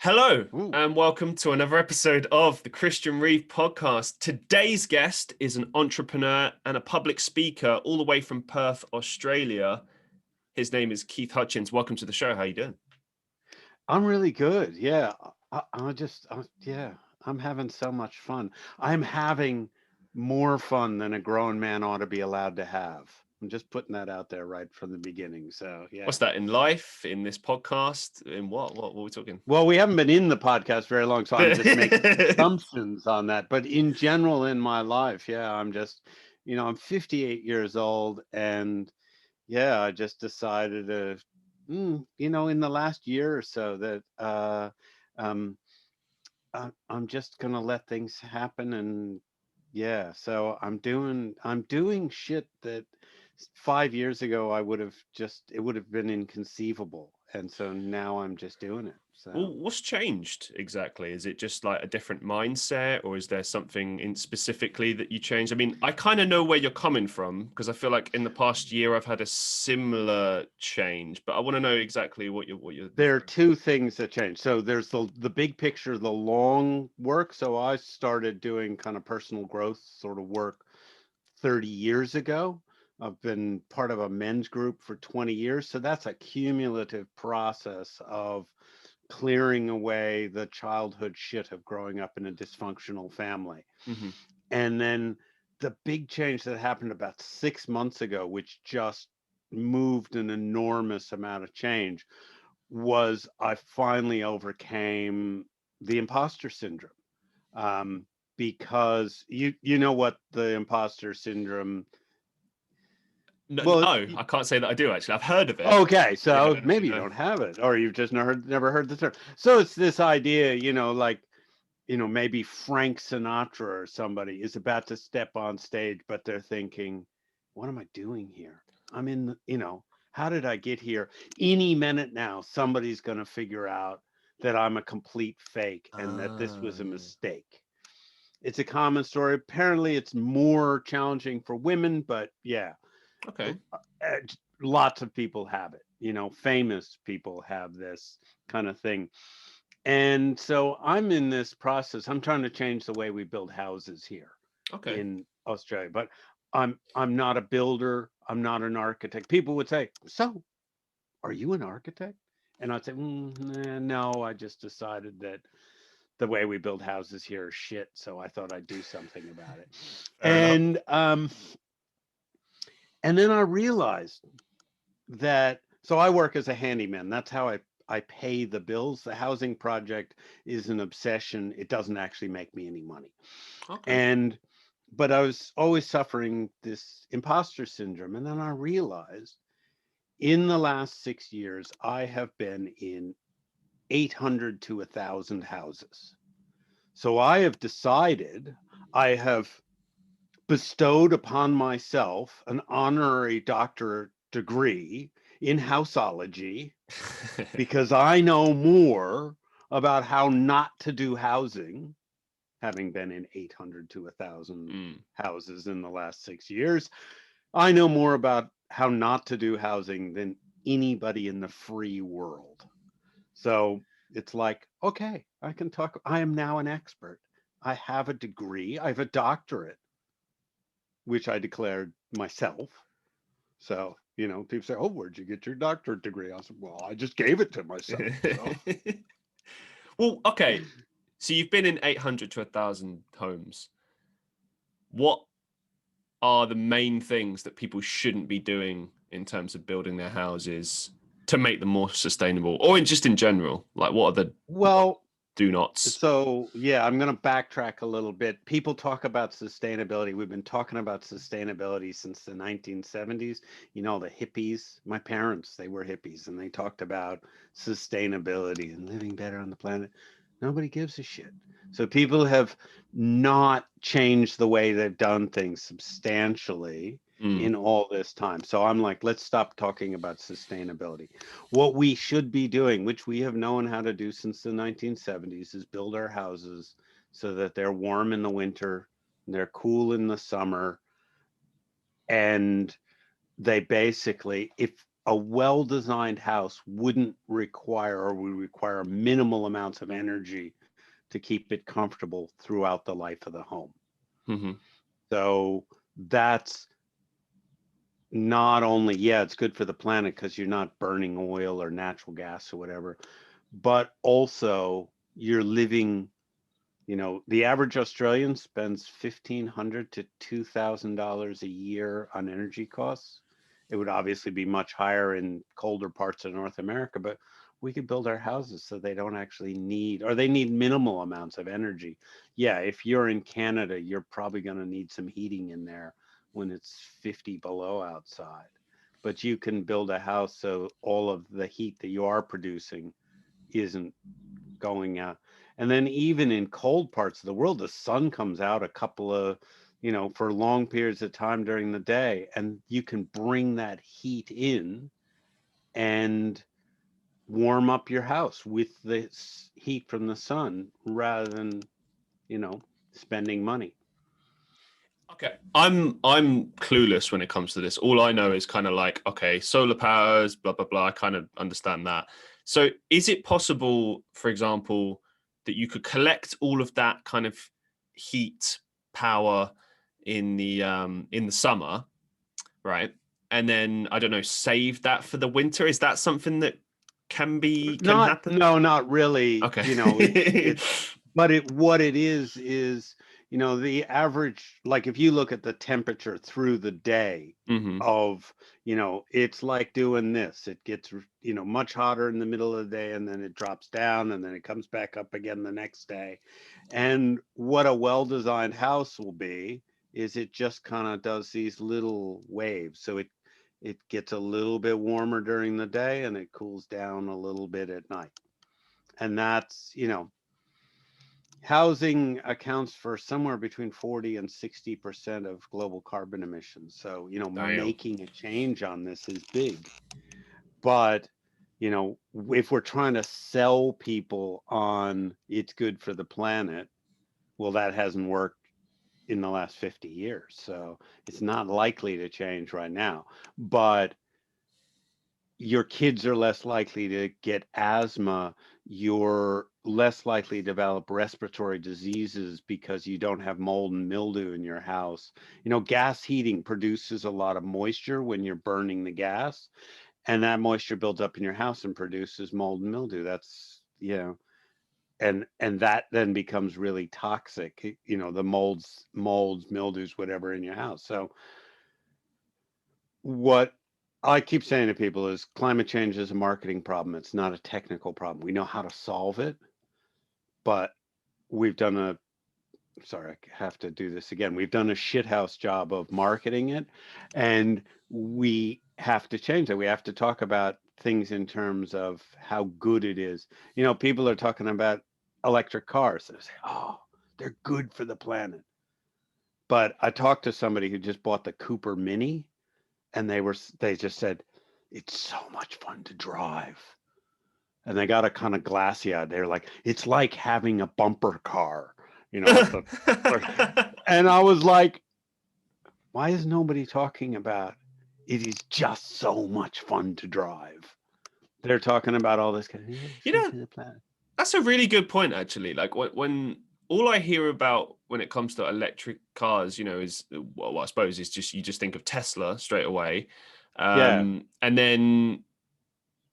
Hello, Ooh. and welcome to another episode of the Christian Reeve Podcast. Today's guest is an entrepreneur and a public speaker all the way from Perth, Australia. His name is Keith Hutchings. Welcome to the show. How you doing? I'm really good. Yeah. I'm having so much fun. I'm having more fun than a grown man ought to be allowed to have. I'm just putting that out there right from the beginning. So, yeah. What's that in life, in this podcast, in what are we talking? Well, we haven't been in the podcast very long, so I'm just making assumptions on that. But in general, in my life, yeah, I'm 58 years old, and yeah, I just decided to, in the last year or so that um, I'm just gonna let things happen, and yeah, so I'm doing shit that 5 years ago it would have been inconceivable, and so now I'm just doing it. Well, So what's changed exactly? Is it just like a different mindset, or is there something in specifically that you changed? I mean, I kind of know where you're coming from because I feel like in the past year I've had a similar change, but I want to know exactly what you're there are referring. two things that change. So there's the big picture, the long work. So I started doing kind of personal growth sort of work 30 years ago. I've been part of a men's group for 20 years. So that's a cumulative process of clearing away the childhood shit of growing up in a dysfunctional family. Mm-hmm. And then the big change that happened about 6 months ago, which just moved an enormous amount of change, was I finally overcame the imposter syndrome. Um, because you know what the imposter syndrome. No, Well, I can't say that I do actually. I've heard of it. okay, Yeah, I so don't maybe actually you know. don't have it, or you've just never heard the term. So it's this idea, like, maybe Frank Sinatra or somebody is about to step on stage, but they're thinking, what am I doing here? I'm in how did I get here? Any minute now, somebody's going to figure out that I'm a complete fake and that this was a Yeah. mistake. It's a common story. Apparently, it's more challenging for women, but yeah, Okay. lots of people have it. Famous people have this kind of thing. And so I'm in this process. I'm trying to change the way we build houses here Okay. in Australia, but I'm not a builder. I'm not an architect. People would say, "So, are you an architect?" And I'd say, "No, I just decided that the way we build houses here is shit, so I thought I'd do something about it." Fair enough. And then I realized that, so I work as a handyman. That's how I pay the bills. The housing project is an obsession. It doesn't actually make me any money. Okay. And but I was always suffering this imposter syndrome. And then I realized in the last 6 years, I have been in 800 to 1,000 houses. So I have decided, I have bestowed upon myself an honorary doctorate degree in houseology because I know more about how not to do housing, having been in 800 to 1,000 Mm. houses in the last 6 years. I know more about how not to do housing than anybody in the free world. So it's like, okay, I can talk. I am now an expert. I have a degree. I have a doctorate, which I declared myself. So, people say, "Oh, where'd you get your doctorate degree?" I said, "Well, I just gave it to myself." So, Well, okay. So you've been in 800 to 1,000 homes. What are the main things that people shouldn't be doing in terms of building their houses to make them more sustainable, or just in general? Like, what are the well, do nots? so yeah, I'm going to backtrack a little bit. People talk about sustainability. We've been talking about sustainability since the 1970s. The hippies, my parents, they were hippies, and they talked about sustainability and living better on the planet. Nobody gives a shit. So people have not changed the way they've done things substantially Mm. in all this time. So I'm like, let's stop talking about sustainability. What we should be doing, which we have known how to do since the 1970s, is build our houses so that they're warm in the winter, they're cool in the summer, and they basically, if a well-designed house wouldn't require, or would require, minimal amounts of energy to keep it comfortable throughout the life of the home. Mm-hmm. So that's not only, yeah, it's good for the planet because you're not burning oil or natural gas or whatever, but also you're living, the average Australian spends $1,500 to $2,000 a year on energy costs. It would obviously be much higher in colder parts of North America, but we could build our houses so they don't actually need, or they need minimal amounts of energy. Yeah, if you're in Canada, you're probably going to need some heating in there when it's 50 below outside. But you can build a house so all of the heat that you are producing isn't going out. And then even in cold parts of the world, the sun comes out a couple of, for long periods of time during the day, and you can bring that heat in and warm up your house with the heat from the sun rather than, spending money. Okay, I'm clueless when it comes to this. All I know is kind of like, okay, solar powers, blah blah blah. I kind of understand that. So, is it possible, for example, that you could collect all of that kind of heat power in the summer, right? And then I don't know, save that for the winter? Is that something that can happen? No, not really. Okay. But what it is, the average, like if you look at the temperature through the day Mm-hmm. of, it's like doing this. It gets, much hotter in the middle of the day, and then it drops down, and then it comes back up again the next day. And what a well-designed house will be is it just kind of does these little waves. So it gets a little bit warmer during the day and it cools down a little bit at night. And that's, housing accounts for somewhere between 40 and 60% of global carbon emissions. So, Damn. making a change on this is big. But, if we're trying to sell people on it's good for the planet, well, that hasn't worked in the last 50 years. So it's not likely to change right now. But your kids are less likely to get asthma. You're less likely to develop respiratory diseases because you don't have mold and mildew in your house. Gas heating produces a lot of moisture when you're burning the gas, and that moisture builds up in your house and produces mold and mildew. That's, and that then becomes really toxic, the molds, mildews, whatever in your house. So what I keep saying to people is climate change is a marketing problem. It's not a technical problem. We know how to solve it, but we've done sorry, I have to do this again. We've done a shithouse job of marketing it, and we have to change that. We have to talk about things in terms of how good it is. People are talking about electric cars. They say, oh, they're good for the planet. But I talked to somebody who just bought the Cooper Mini, and they just said, it's so much fun to drive. And they got a kind of glassy eyed. They're like, it's like having a bumper car, and I was like, why is nobody talking about it is just so much fun to drive? They're talking about all this kind of, To the planet. That's a really good point, actually. Like when all I hear about when it comes to electric cars, is, well, I suppose is just, you just think of Tesla straight away. And then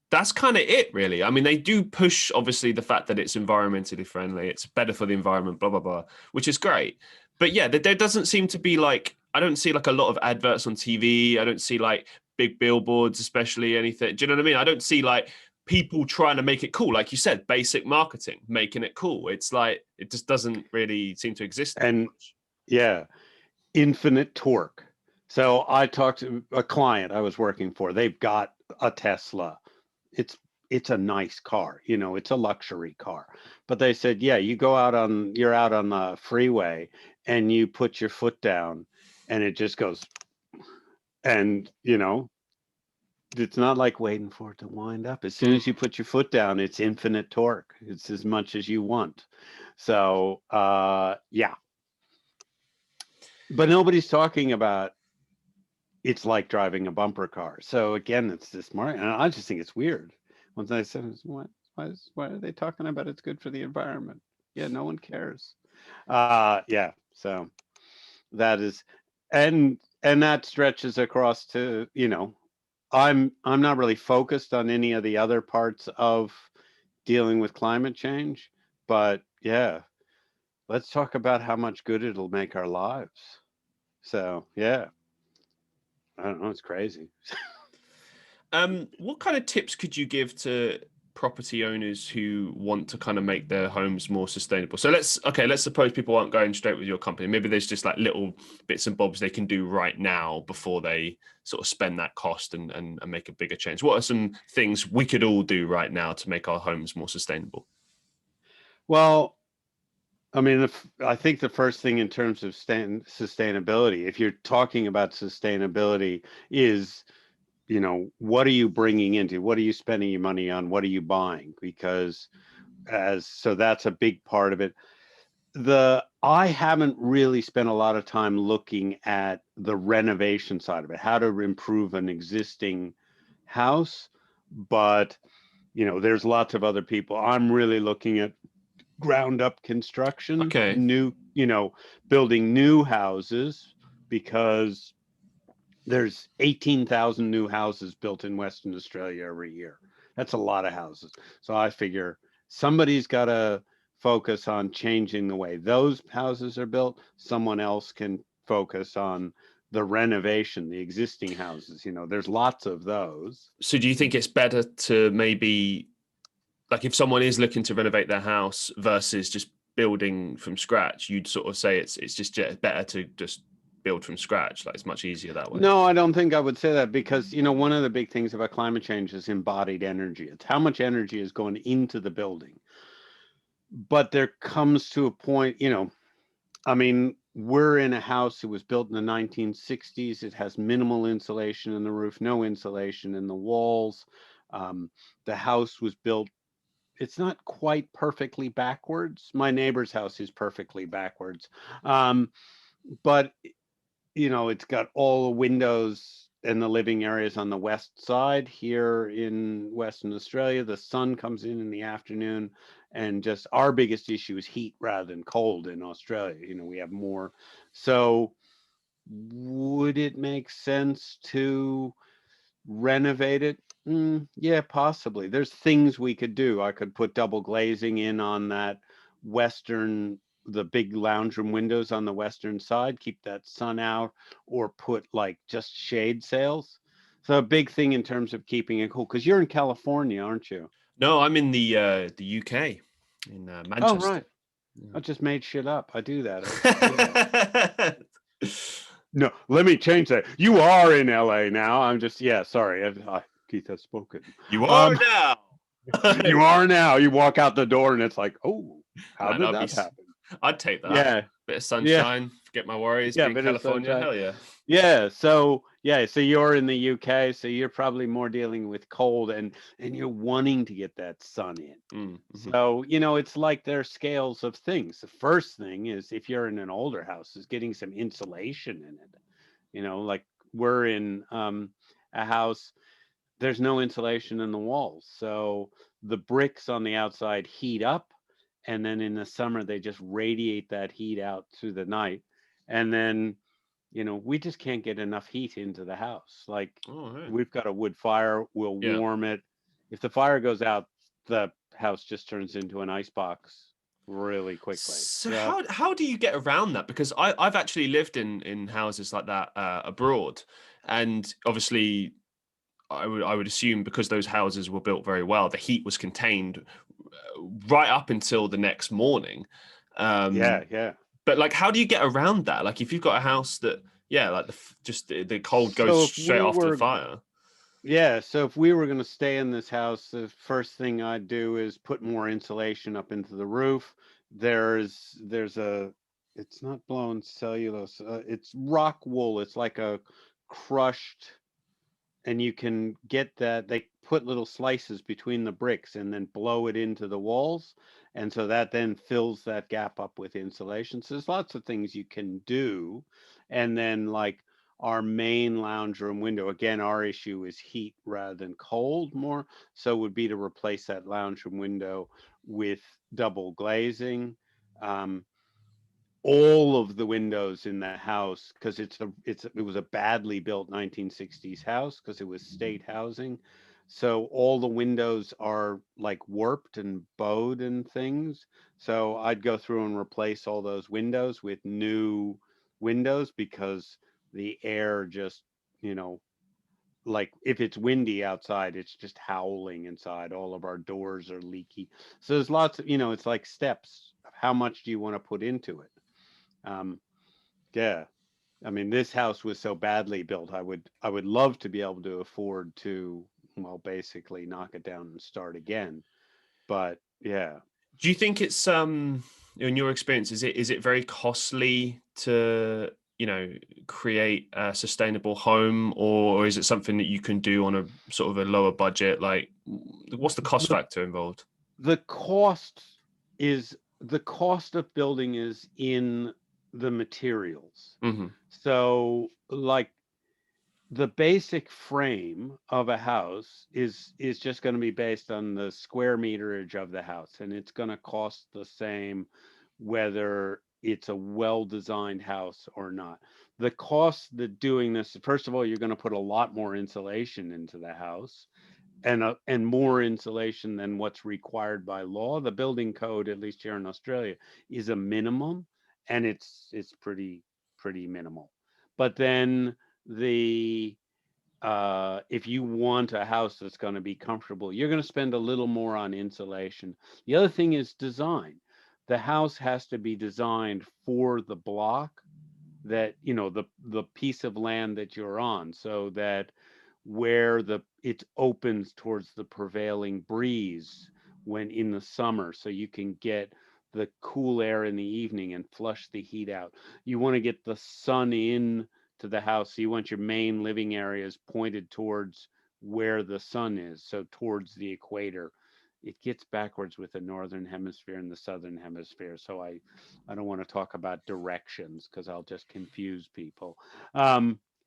that's kind of it, really. I mean, they do push, obviously, the fact that it's environmentally friendly, it's better for the environment, blah, blah, blah, which is great. But yeah, there doesn't seem to be I don't see a lot of adverts on TV. I don't see big billboards, especially anything. Do you know what I mean? I don't see people trying to make it cool. Like you said, basic marketing, making it cool. It's it just doesn't really seem to exist. And yeah, infinite torque. So I talked to a client I was working for. They've got a Tesla. It's a nice car, it's a luxury car. But they said, yeah, you're out on the freeway and you put your foot down and it just goes, and it's not like waiting for it to wind up. As soon as you put your foot down, it's infinite torque. It's as much as you want. So yeah. But nobody's talking about, it's like driving a bumper car. So again, it's this market, and I just think it's weird. Once I said, why are they talking about it's good for the environment? Yeah, no one cares. Yeah, so that is, and that stretches across to, I'm not really focused on any of the other parts of dealing with climate change, but yeah, let's talk about how much good it'll make our lives. So yeah, I don't know, it's crazy. What kind of tips could you give to property owners who want to kind of make their homes more sustainable? So let's suppose people aren't going straight with your company. Maybe there's just like little bits and bobs they can do right now before they sort of spend that cost and make a bigger change. What are some things we could all do right now to make our homes more sustainable? Well, I mean, I think the first thing in terms of sustainability, if you're talking about sustainability, is, what are you bringing into? What are you spending your money on? What are you buying? Because so that's a big part of it. I haven't really spent a lot of time looking at the renovation side of it, how to improve an existing house, but there's lots of other people. I'm really looking at ground up construction, Okay. new, building new houses, because there's 18,000 new houses built in Western Australia every year. That's a lot of houses. So I figure somebody's got to focus on changing the way those houses are built. Someone else can focus on the renovation, the existing houses. There's lots of those. So do you think it's better to maybe, like, if someone is looking to renovate their house versus just building from scratch, you'd sort of say it's just better to just build from scratch? Like, it's much easier that way. No, I don't think I would say that, because, one of the big things about climate change is embodied energy. It's how much energy is going into the building. But there comes to a point, I mean, we're in a house that was built in the 1960s. It has minimal insulation in the roof, no insulation in the walls. The house was built, it's not quite perfectly backwards. My neighbor's house is perfectly backwards. But it's got all the windows and the living areas on the west side. Here in Western Australia, the sun comes in the afternoon, and just our biggest issue is heat rather than cold. In Australia, we have more. So would it make sense to renovate it? Yeah, possibly. There's things we could do. I could put double glazing in on that the big lounge room windows on the western side, keep that sun out, or put like just shade sails. So a big thing in terms of keeping it cool, because you're in California, aren't you? No, I'm in the UK, in Oh, Manchester. right. I just made shit up. I do that. Yeah. No, let me change that. You are in LA now. I'm just, yeah, sorry. Keith has spoken. You are now. You are now. You walk out the door and it's like, oh, how Man, did that happen? I'd take that. Yeah, Bit of yeah, sunshine, forget my worries, yeah. be in Bit of California. sunshine. Hell yeah. Yeah. So you're in the UK, so you're probably more dealing with cold, and you're wanting to get that sun in. Mm-hmm. So it's like there's scales of things. The first thing is, if you're in an older house, is getting some insulation in it. Like we're in a house, there's no insulation in the walls. So the bricks on the outside heat up, and then in the summer they just radiate that heat out through the night. And then, we just can't get enough heat into the house. Like, Right. we've got a wood fire, we'll Yeah. warm it. If the fire goes out, the house just turns into an ice box really quickly. So how do you get around that? Because I've actually lived in houses like that abroad, and obviously I would assume, because those houses were built very well, the heat was contained right up until the next morning. Yeah. But like, how do you get around that? Like, if you've got a house that, yeah, like the cold goes So if straight we after the were fire. Yeah, so if we were going to stay in this house, the first thing I'd do is put more insulation up into the roof. There's it's not blown cellulose, it's rock wool. It's like a crushed, and you can get that. They put little slices between the bricks and then blow it into the walls, and so that then fills that gap up with insulation. So there's lots of things you can do, and then like our main lounge room window. Again, our issue is heat rather than cold more. So it would be to replace that lounge room window with double glazing. Um, all of the windows in the house, because it was a badly built 1960s house because it was state housing, so all the windows are like warped and bowed and things. So I'd go through and replace all those windows with new windows, because the air just, you know, like if it's windy outside, it's just howling inside. All of our doors are leaky. So there's lots of, it's like steps of how much do you want to put into it. um, yeah, I mean, this house was so badly built. I would love to be able to afford to, well, basically knock it down and start again. But yeah, Do you think it's in your experience, is it very costly to, create a sustainable home, or is it something that you can do on a sort of a lower budget? Like, what's the cost the factor involved? the cost the cost of building is in the materials. Hmm. So like the basic frame of a house is just going to be based on the square meterage of the house, and it's going to cost the same whether it's a well-designed house or not. The cost that doing this, first of all, you're going to put a lot more insulation into the house, and more insulation than what's required by law. The building code, at least here in Australia, is a minimum, and it's pretty minimal. But then the if you want a house that's going to be comfortable, you're going to spend a little more on insulation. The other thing is design. The house has to be designed for the block, that, the piece of land that you're on, so that where it opens towards the prevailing breeze when in the summer, so you can get the cool air in the evening and flush the heat out. You want to get the sun in to the house, so you want your main living areas pointed towards where the sun is, so towards the equator. It gets backwards with the northern hemisphere and the southern hemisphere, so I don't want to talk about directions because I'll just confuse people.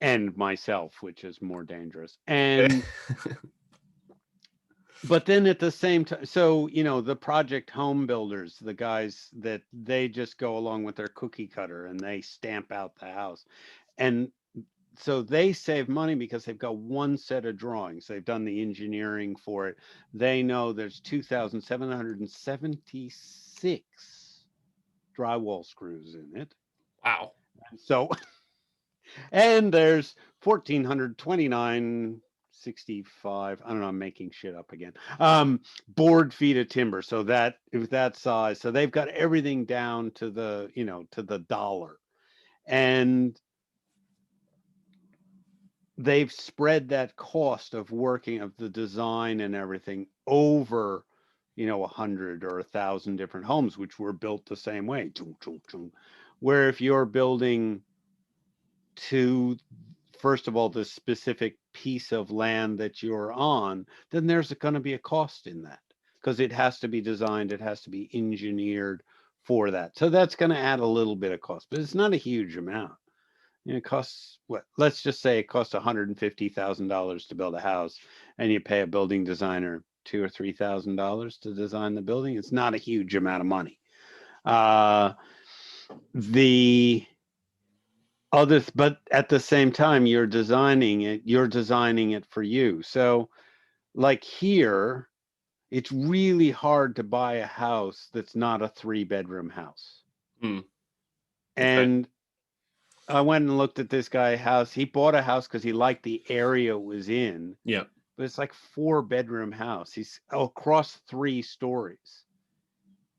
And myself, which is more dangerous. And but then at the same time, so the project home builders, the guys that they just go along with their cookie cutter and they stamp out the house, and so they save money because they've got one set of drawings. They've done the engineering for it. They know there's 2,776 drywall screws in it. Wow. So and there's 1,429.65. I don't know, I'm making shit up again. Board feet of timber. So that size. So they've got everything down to the dollar. And they've spread that cost of working, of the design and everything, over 100 or 1,000 different homes, which were built the same way. Where if you're building to, first of all, the specific piece of land that you're on, then there's going to be a cost in that, because it has to be designed, it has to be engineered for that. So that's going to add a little bit of cost, but it's not a huge amount. It costs, what? Let's just say it costs $150,000 to build a house, and you pay a building designer $2,000 or $3,000 to design the building. It's not a huge amount of money. The others, but at the same time, you're designing it for you. So like here, it's really hard to buy a house that's not a 3-bedroom house. Hmm. Okay. And I went and looked at this guy's house. He bought a house because he liked the area it was in, Yeah. but it's like 4-bedroom house. He's across 3 stories.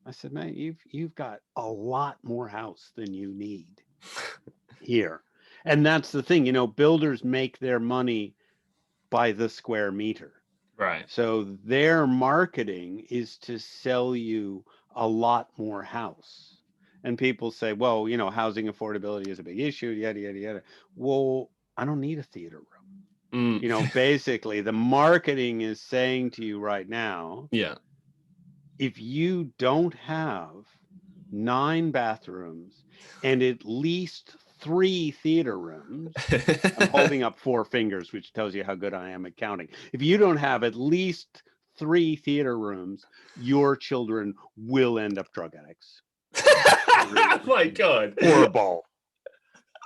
I said, man, you've got a lot more house than you need here. And that's the thing, builders make their money by the square meter. Right. So their marketing is to sell you a lot more house. And people say, well, housing affordability is a big issue, yada, yada, yada. Well, I don't need a theater room. Mm. Basically, the marketing is saying to you right now, Yeah. if you don't have 9 bathrooms and at least 3 theater rooms, I'm holding up 4 fingers, which tells you how good I am at counting. If you don't have at least 3 theater rooms, your children will end up drug addicts. Oh my God. Horrible.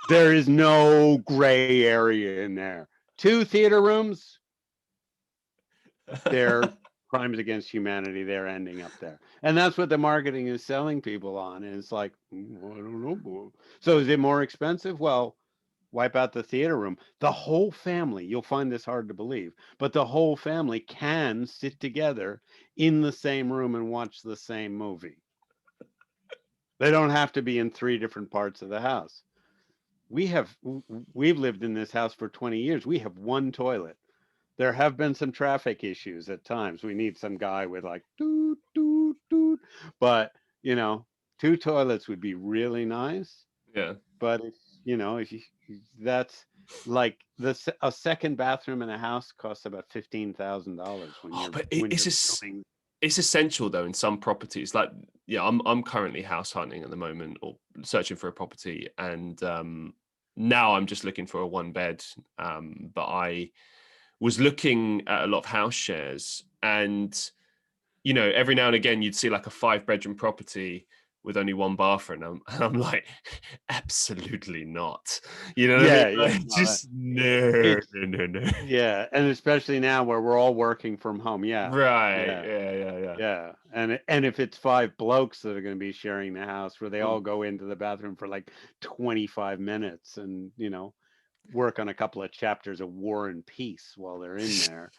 There is no gray area in there. 2 theater rooms, they're crimes against humanity. They're ending up there. And that's what the marketing is selling people on. And it's like, I don't know. So is it more expensive? Well, wipe out the theater room. The whole family, you'll find this hard to believe, but the whole family can sit together in the same room and watch the same movie. They don't have to be in 3 different parts of the house. We've lived in this house for 20 years. We have 1 toilet. There have been some traffic issues at times. We need some guy with like doot doot doot, but 2 toilets would be really nice. Yeah. But if you that's like a second bathroom in a house costs about $15,000 But it's essential though in some properties. Like, yeah, I'm currently house hunting at the moment or searching for a property, and now I'm just looking for a 1 bed. But I was looking at a lot of house shares, and every now and again you'd see like a 5-bedroom property with only 1 bathroom. And I'm like, absolutely not. You know what I mean? Like, just no. Yeah, and especially now where we're all working from home. Yeah. Right. Yeah. And if it's 5 blokes that are going to be sharing the house, where they all go into the bathroom for like 25 minutes and work on a couple of chapters of War and Peace while they're in there.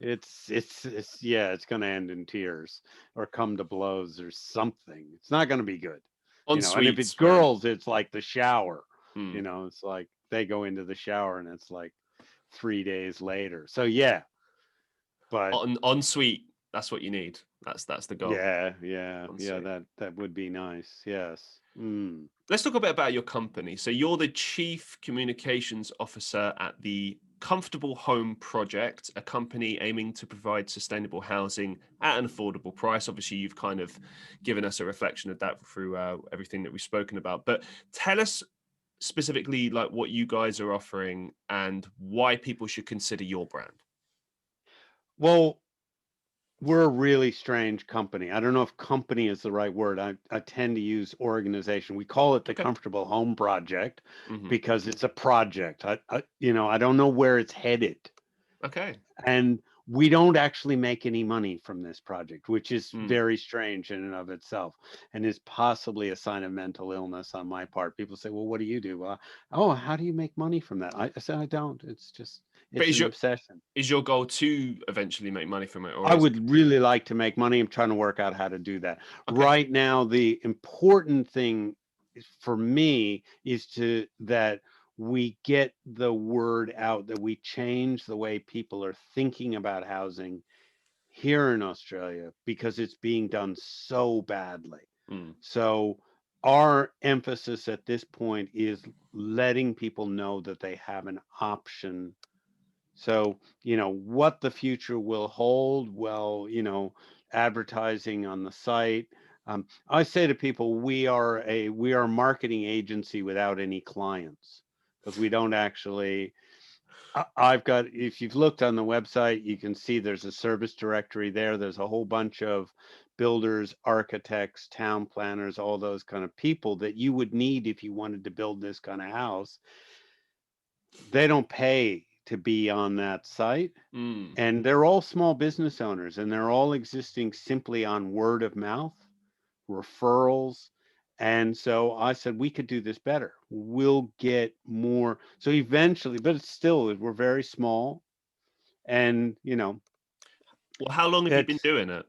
It's going to end in tears or come to blows or something. It's not going to be good. And if it's girls, it's like the shower. It's like they go into the shower and it's like 3 days later. So yeah, but en suite, that's what you need. That's the goal. Yeah. That would be nice. Yes. Let's talk a bit about your company. So you're the Chief Communications Officer at the Comfortable Home Project, a company aiming to provide sustainable housing at an affordable price. Obviously, you've kind of given us a reflection of that through everything that we've spoken about. But tell us specifically like what you guys are offering and why people should consider your brand. Well, we're a really strange company. I don't know if company is the right word. I tend to use organization. We call it the Comfortable Home Project because it's a project. I don't know where it's headed. Okay. And we don't actually make any money from this project, which is very strange in and of itself, and is possibly a sign of mental illness on my part. People say, well, what do you do? Well, how do you make money from that? I said, I don't. It's an obsession. Is your goal to eventually make money from it? Or I would really like to make money. I'm trying to work out how to do that. Okay. Right now, the important thing for me is that we get the word out, that we change the way people are thinking about housing here in Australia, because it's being done so badly. So our emphasis at this point is letting people know that they have an option. So, what the future will hold, well, advertising on the site. I say to people, we are a marketing agency without any clients, because we don't actually. If you've looked on the website, you can see there's a service directory there. There's a whole bunch of builders, architects, town planners, all those kind of people that you would need if you wanted to build this kind of house. They don't pay to be on that site. And they're all small business owners, and they're all existing simply on word of mouth, referrals. And so I said, we could do this better. We'll get more. So eventually, but it's still, we're very small. And, well, how long have you been doing it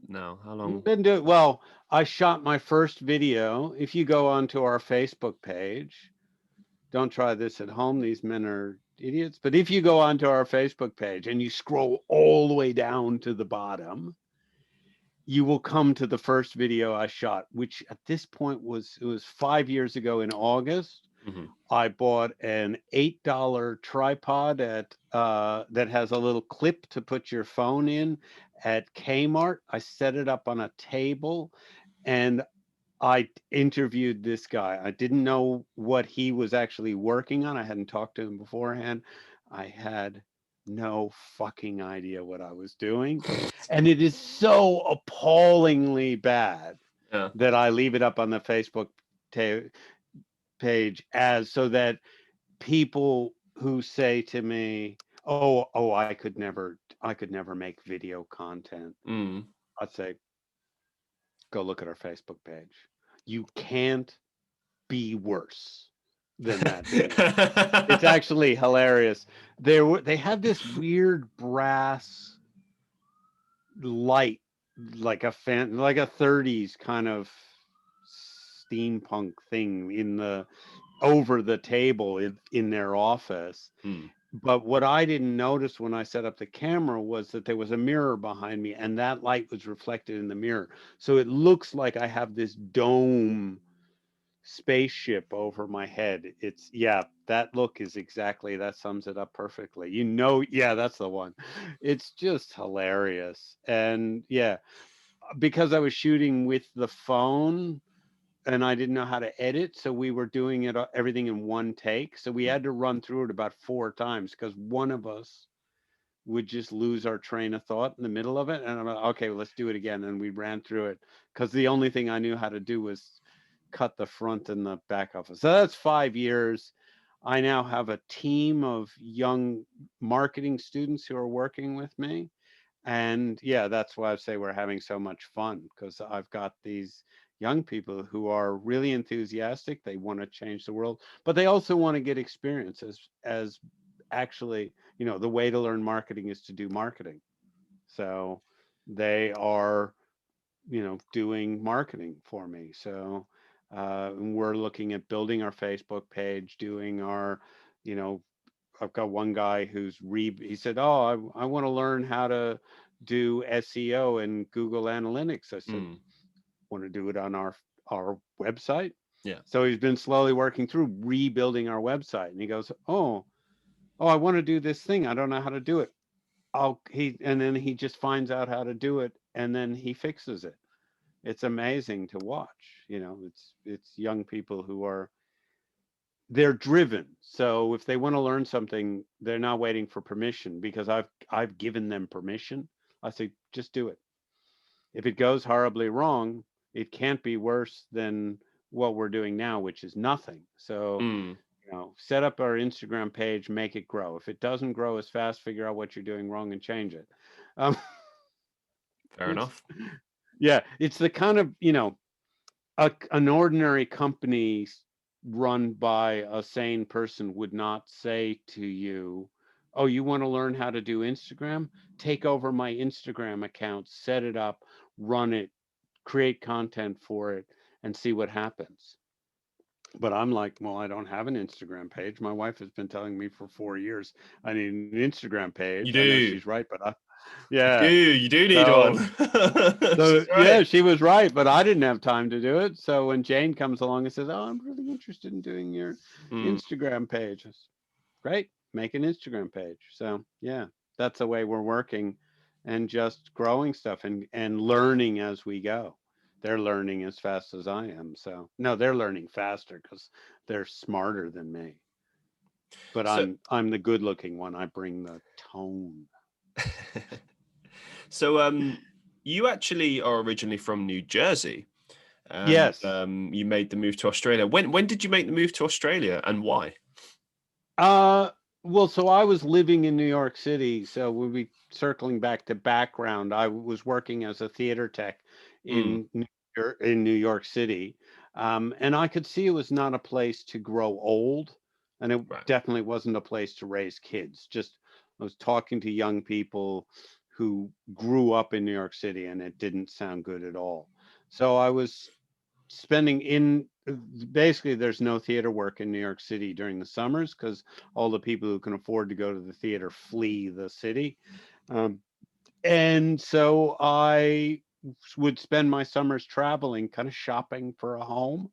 now? How long? Well, I shot my first video. If you go onto our Facebook page, don't try this at home. These men are idiots. But if you go onto our Facebook page and you scroll all the way down to the bottom, you will come to the first video I shot, which at this point was 5 years ago in August. I bought an $8 tripod that has a little clip to put your phone in at Kmart. I set it up on a table, and I interviewed this guy. I didn't know what he was actually working on. I hadn't talked to him beforehand. I had no fucking idea what I was doing. And it is so appallingly bad Yeah. that I leave it up on the Facebook page as so that people who say to me, "Oh, I could never make video content." Mm. I'd say, "Go look at our Facebook page. You can't be worse than that video." It's actually hilarious. They had this weird brass light, like a 30s kind of steampunk thing in the over the table in their office. Mm. But what I didn't notice when I set up the camera was that there was a mirror behind me, and that light was reflected in the mirror. So it looks like I have this dome spaceship over my head. It's, yeah, that look is exactly, that sums it up perfectly. Yeah, that's the one. It's just hilarious. And yeah, because I was shooting with the phone and I didn't know how to edit, so we were doing everything in one take. So we had to run through it about 4 times because one of us would just lose our train of thought in the middle of it. And I'm like, okay, well, let's do it again. And we ran through it because the only thing I knew how to do was cut the front and the back of it. So that's 5 years. I now have a team of young marketing students who are working with me. And yeah, that's why I say we're having so much fun, because I've got these young people who are really enthusiastic. They want to change the world, but they also want to get experience as actually, the way to learn marketing is to do marketing. So they are, doing marketing for me. So we're looking at building our Facebook page, doing our, you know, I've got one guy he said, "Oh, I want to learn how to do SEO and Google Analytics." I said, Mm. "Want to do it on our website?" Yeah. So he's been slowly working through rebuilding our website, and he goes, "Oh, I want to do this thing. I don't know how to do it." And then he just finds out how to do it, and then he fixes it. It's amazing to watch. It's young people who they're driven. So if they want to learn something, they're not waiting for permission, because I've given them permission. I say, just do it. If it goes horribly wrong, it can't be worse than what we're doing now, which is nothing. So, Mm. set up our Instagram page, make it grow. If it doesn't grow as fast, figure out what you're doing wrong and change it. Um, Fair enough. yeah, it's the kind of, an ordinary company run by a sane person would not say to you, "Oh, you want to learn how to do Instagram? Take over my Instagram account, set it up, run it, create content for it, and see what happens." But I'm like, "Well, I don't have an Instagram page. My wife has been telling me for 4 years I need an Instagram You page." I know do. she's right, but You do. yeah. You do need So one. so She's yeah, right. she was right, but I didn't have time to do it. So when Jane comes along and says, "Oh, I'm really interested in doing your Mm. Instagram page," I said, "Great, make an Instagram page." So yeah, that's the way we're working, and just growing stuff and learning as we go. They're learning as fast as I am. So no, they're learning faster because they're smarter than me. But So, I'm the good looking one. I bring the tone. so you actually are originally from New Jersey, and Yes. you made the move to Australia. When did you make the move to Australia, and why? Uh, well, so I was living in New York City. So we'll be circling back to background. I was working as a theater tech Mm. in New York City, and I could see it was not a place to grow old, and it Right. definitely wasn't a place to raise kids. Just I was talking to young people who grew up in New York City, and it didn't sound good at all. So I was spending in basically there's no theater work in New York City during the summers because all the people who can afford to go to the theater flee the city. Um, and so I would spend my summers traveling, kind of shopping for a home.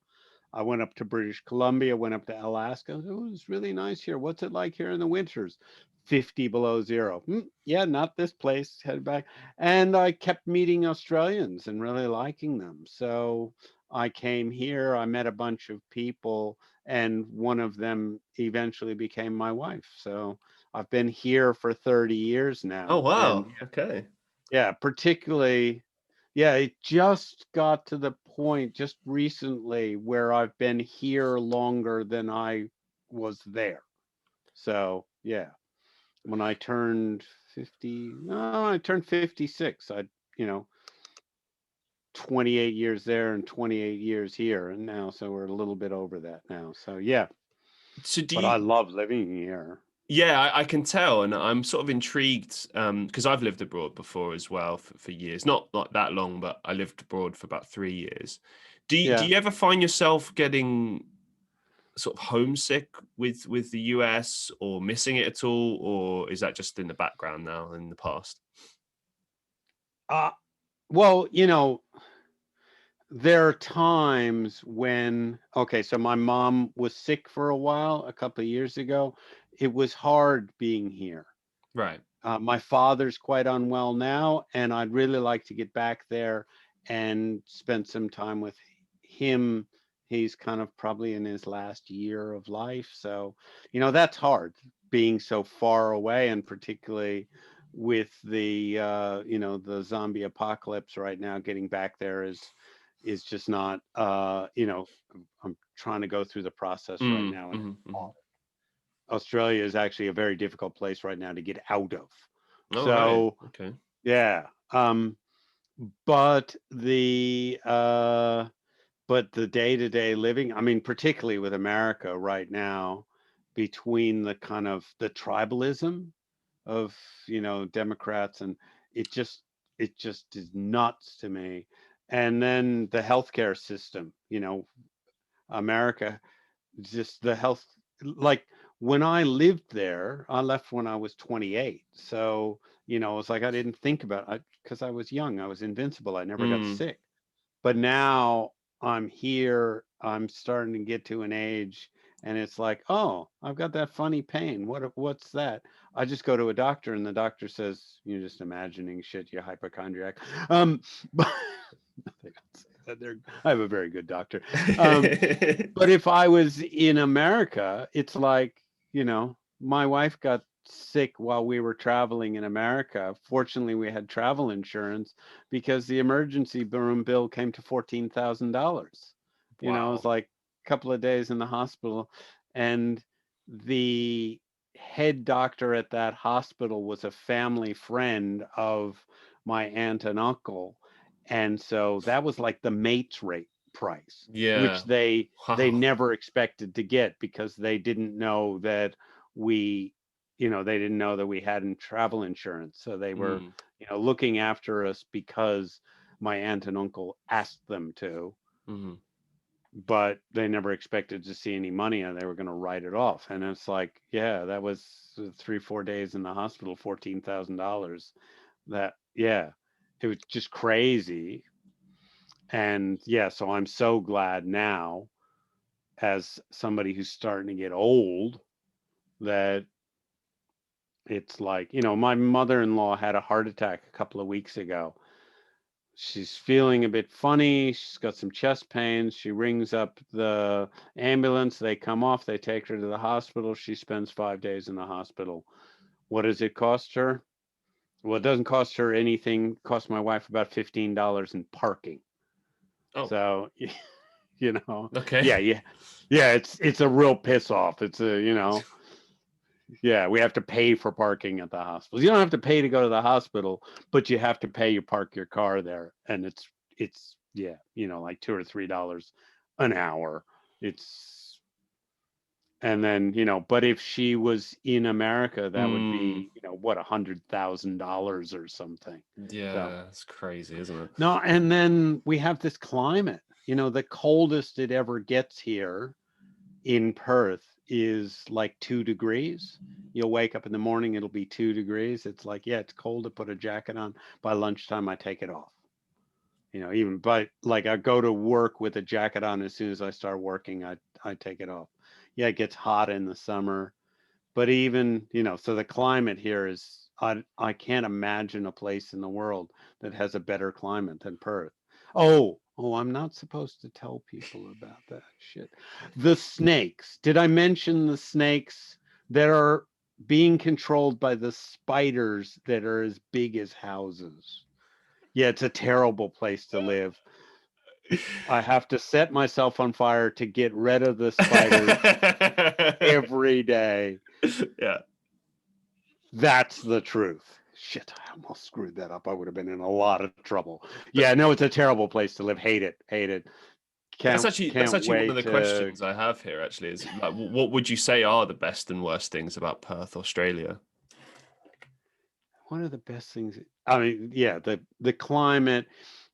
I went up to British Columbia, went up to Alaska. It was really nice here. What's it like here in the winters? 50 below zero. Yeah, not this place. Head back. And I kept meeting Australians and really liking them. So I came here, I met a bunch of people, and one of them eventually became my wife. So I've been here for 30 years Oh, now. And wow. Okay. yeah, particularly, yeah, it just got to the point just recently where I've been here longer than I was there. So yeah, when I turned 50, no, I turned 56. I, you know, 28 years there and 28 years here. And now, so we're a little bit over that now. So yeah, So do but I you, love living here. yeah, I can tell, and I'm sort of intrigued because I've lived abroad before as well for years, not that long, but I lived abroad for about 3 years. Do Yeah. you ever find yourself getting sort of homesick with the US or missing it at all, or is that just in the background now in the past? Uh, well, you know, there are times when, okay, so my mom was sick for a while, a couple of years ago. It was hard being here. Right. My father's quite unwell now, and I'd really like to get back there and spend some time with him. He's kind of probably in his last year of life. So, you know, that's hard being so far away, and particularly with the, you know, the zombie apocalypse right now, getting back there is just not, you know, I'm trying to go through the process right Mm, now, and mhm, mhm. Australia is actually a very difficult place right now to get out of. Oh, right. So Okay. yeah, but the day-to-day living, I mean, particularly with America right now, between the kind of the tribalism of, you know, Democrats, and it just it just is nuts to me. And then the healthcare system, you know, America, just the health, like when I lived there, I left when I was 28. So, you know, it's like I didn't think about it because I was young, I was invincible, I never got Mm, sick. But now I'm here, I'm starting to get to an age, and it's like, oh, I've got that funny pain. What's that? I just go to a doctor, and the doctor says, you're just imagining shit, you hypochondriac. But they don't say that. I have a very good doctor. Um, but if I was in America, it's like, you know, my wife got sick while we were traveling in America. Fortunately, we had travel insurance because the emergency room bill came to $14,000. You know, it was wow. like a couple of days in the hospital. And the head doctor at that hospital was a family friend of my aunt and uncle. And so that was like the mate's rate price, which Yeah. they Wow. never expected to get because they didn't know that we, you know, they didn't know that we hadn't travel insurance. So they were, Mm, you know, looking after us because my aunt and uncle asked them to, mhm. but they never expected to see any money and they were going to write it off. And it's like, yeah, that was 3 4 days in the hospital, $14,000. That, yeah, it was just crazy. And yeah, so I'm so glad now, as somebody who's starting to get old, that it's like, you know, my mother-in-law had a heart attack a couple of weeks ago. She's feeling a bit funny. She's got some chest pains. She rings up the ambulance. They come off. They take her to the hospital. She spends 5 days in the hospital. What does it cost her? Well, it doesn't cost her anything. It cost my wife about $15 in parking. Oh, So, you know, okay. yeah, yeah, yeah. It's a real piss off. It's a, you know, yeah, we have to pay for parking at the hospital. You don't have to pay to go to the hospital, but you have to pay to park your car there, and it's yeah, you know, like $2 or $3 an hour. It's and then, you know, but if she was in America, that would Mm, be, you know, what, $100,000 or something. So yeah, it's crazy, isn't it? no, and then we have this climate. You know, the coldest it ever gets here in Perth is like 2 degrees. You'll wake up in the morning, it'll be 2 degrees. It's like, yeah, it's cold to put a jacket on. By lunchtime, I take it off. You know, even but like I go to work with a jacket on as soon as I start working, I take it off. Yeah, it gets hot in the summer, but even, you know, so the climate here is I can't imagine a place in the world that has a better climate than Perth. Oh, Oh, I'm not supposed to tell people about that shit. The snakes. Did I mention the snakes that are being controlled by the spiders that are as big as houses? Yeah, it's a terrible place to live. I have to set myself on fire to get rid of the spiders every day. Yeah. That's the truth. Shit, I almost screwed that up. I would have been in a lot of trouble. Yeah, no, it's a terrible place to live. Hate it. Hate it. That's Can't actually one of wait the to. questions I have here. Actually, is like, what would you say are the best and worst things about Perth, Australia? One of the best things. I mean, yeah, the climate.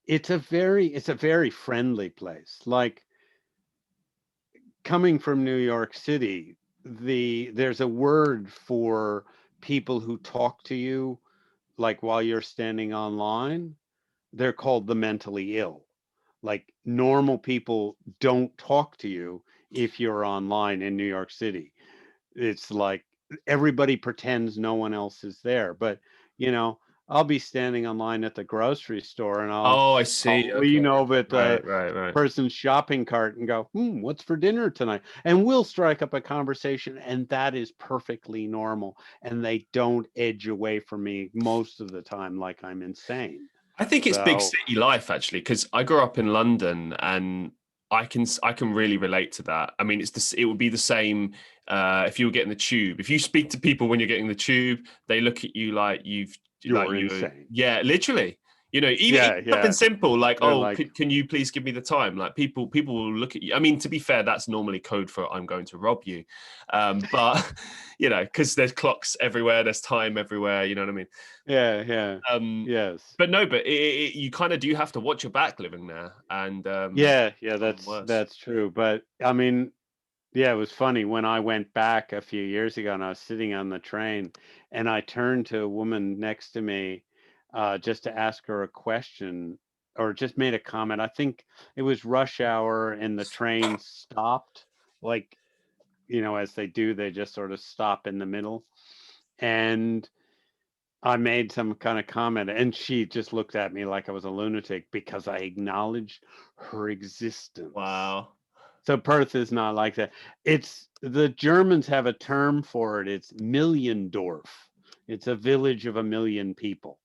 It's a very friendly place. Like coming from New York City, there's a word for people who talk to you like while you're standing online. They're called the mentally ill. Like normal people don't talk to you if you're online in New York City. It's like everybody pretends no one else is there. But you know, I'll be standing online at the grocery store and Oh, I I'll see. lean Okay. over at the Right. person's shopping cart and go, what's for dinner tonight? And we'll strike up a conversation, and that is perfectly normal. And they don't edge away from me most of the time like I'm insane. I think it's big So city life actually, because I grew up in London and I can really relate to that. I mean, it would be the same if you were getting the tube. If you speak to people when you're getting the tube, they look at you like you're insane. yeah, literally. You know, even Yeah, something yeah. simple like, They're oh, like, can you please give me the time? Like people will look at you. I mean, to be fair, that's normally code for I'm going to rob you. But you know, because there's clocks everywhere, there's time everywhere. You know what I mean? yeah, yeah. Um, Yes. but no, but you kind of do have to watch your back living there, and Yeah, yeah, become that's worse. that's true. But I mean, yeah, it was funny when I went back a few years ago and I was sitting on the train and I turned to a woman next to me just to ask her a question or just made a comment. I think it was rush hour and the train stopped, like, as they do, they just sort of stop in the middle. And I made some kind of comment and she just looked at me like I was a lunatic because I acknowledged her existence. Wow. So Perth is not like that. It's the Germans have a term for it. It's Milliondorf. It's a village of 1 million people.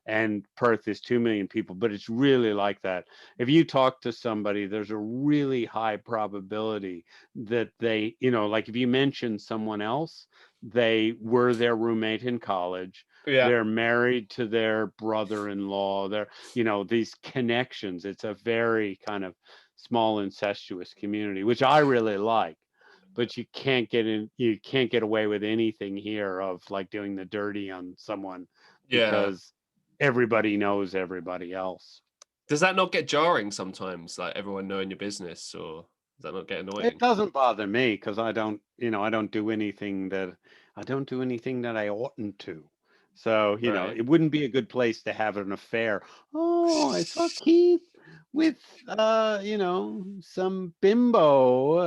And Perth is 2 million people, but it's really like that. If you talk to somebody, there's a really high probability that they, like if you mention someone else, they were their roommate in college, Yeah. they're married to their brother-in-law, they're, these connections. It's a very kind of small incestuous community, which I really like. But you can't get away with anything here of like doing the dirty on someone Yeah. because everybody knows everybody else. Does that not get jarring sometimes? Like everyone knowing your business, or does that not get It annoying? doesn't bother me because I don't do anything that I oughtn't to. So, Right. it wouldn't be a good place to have an affair. Oh, I saw Keith with some bimbo.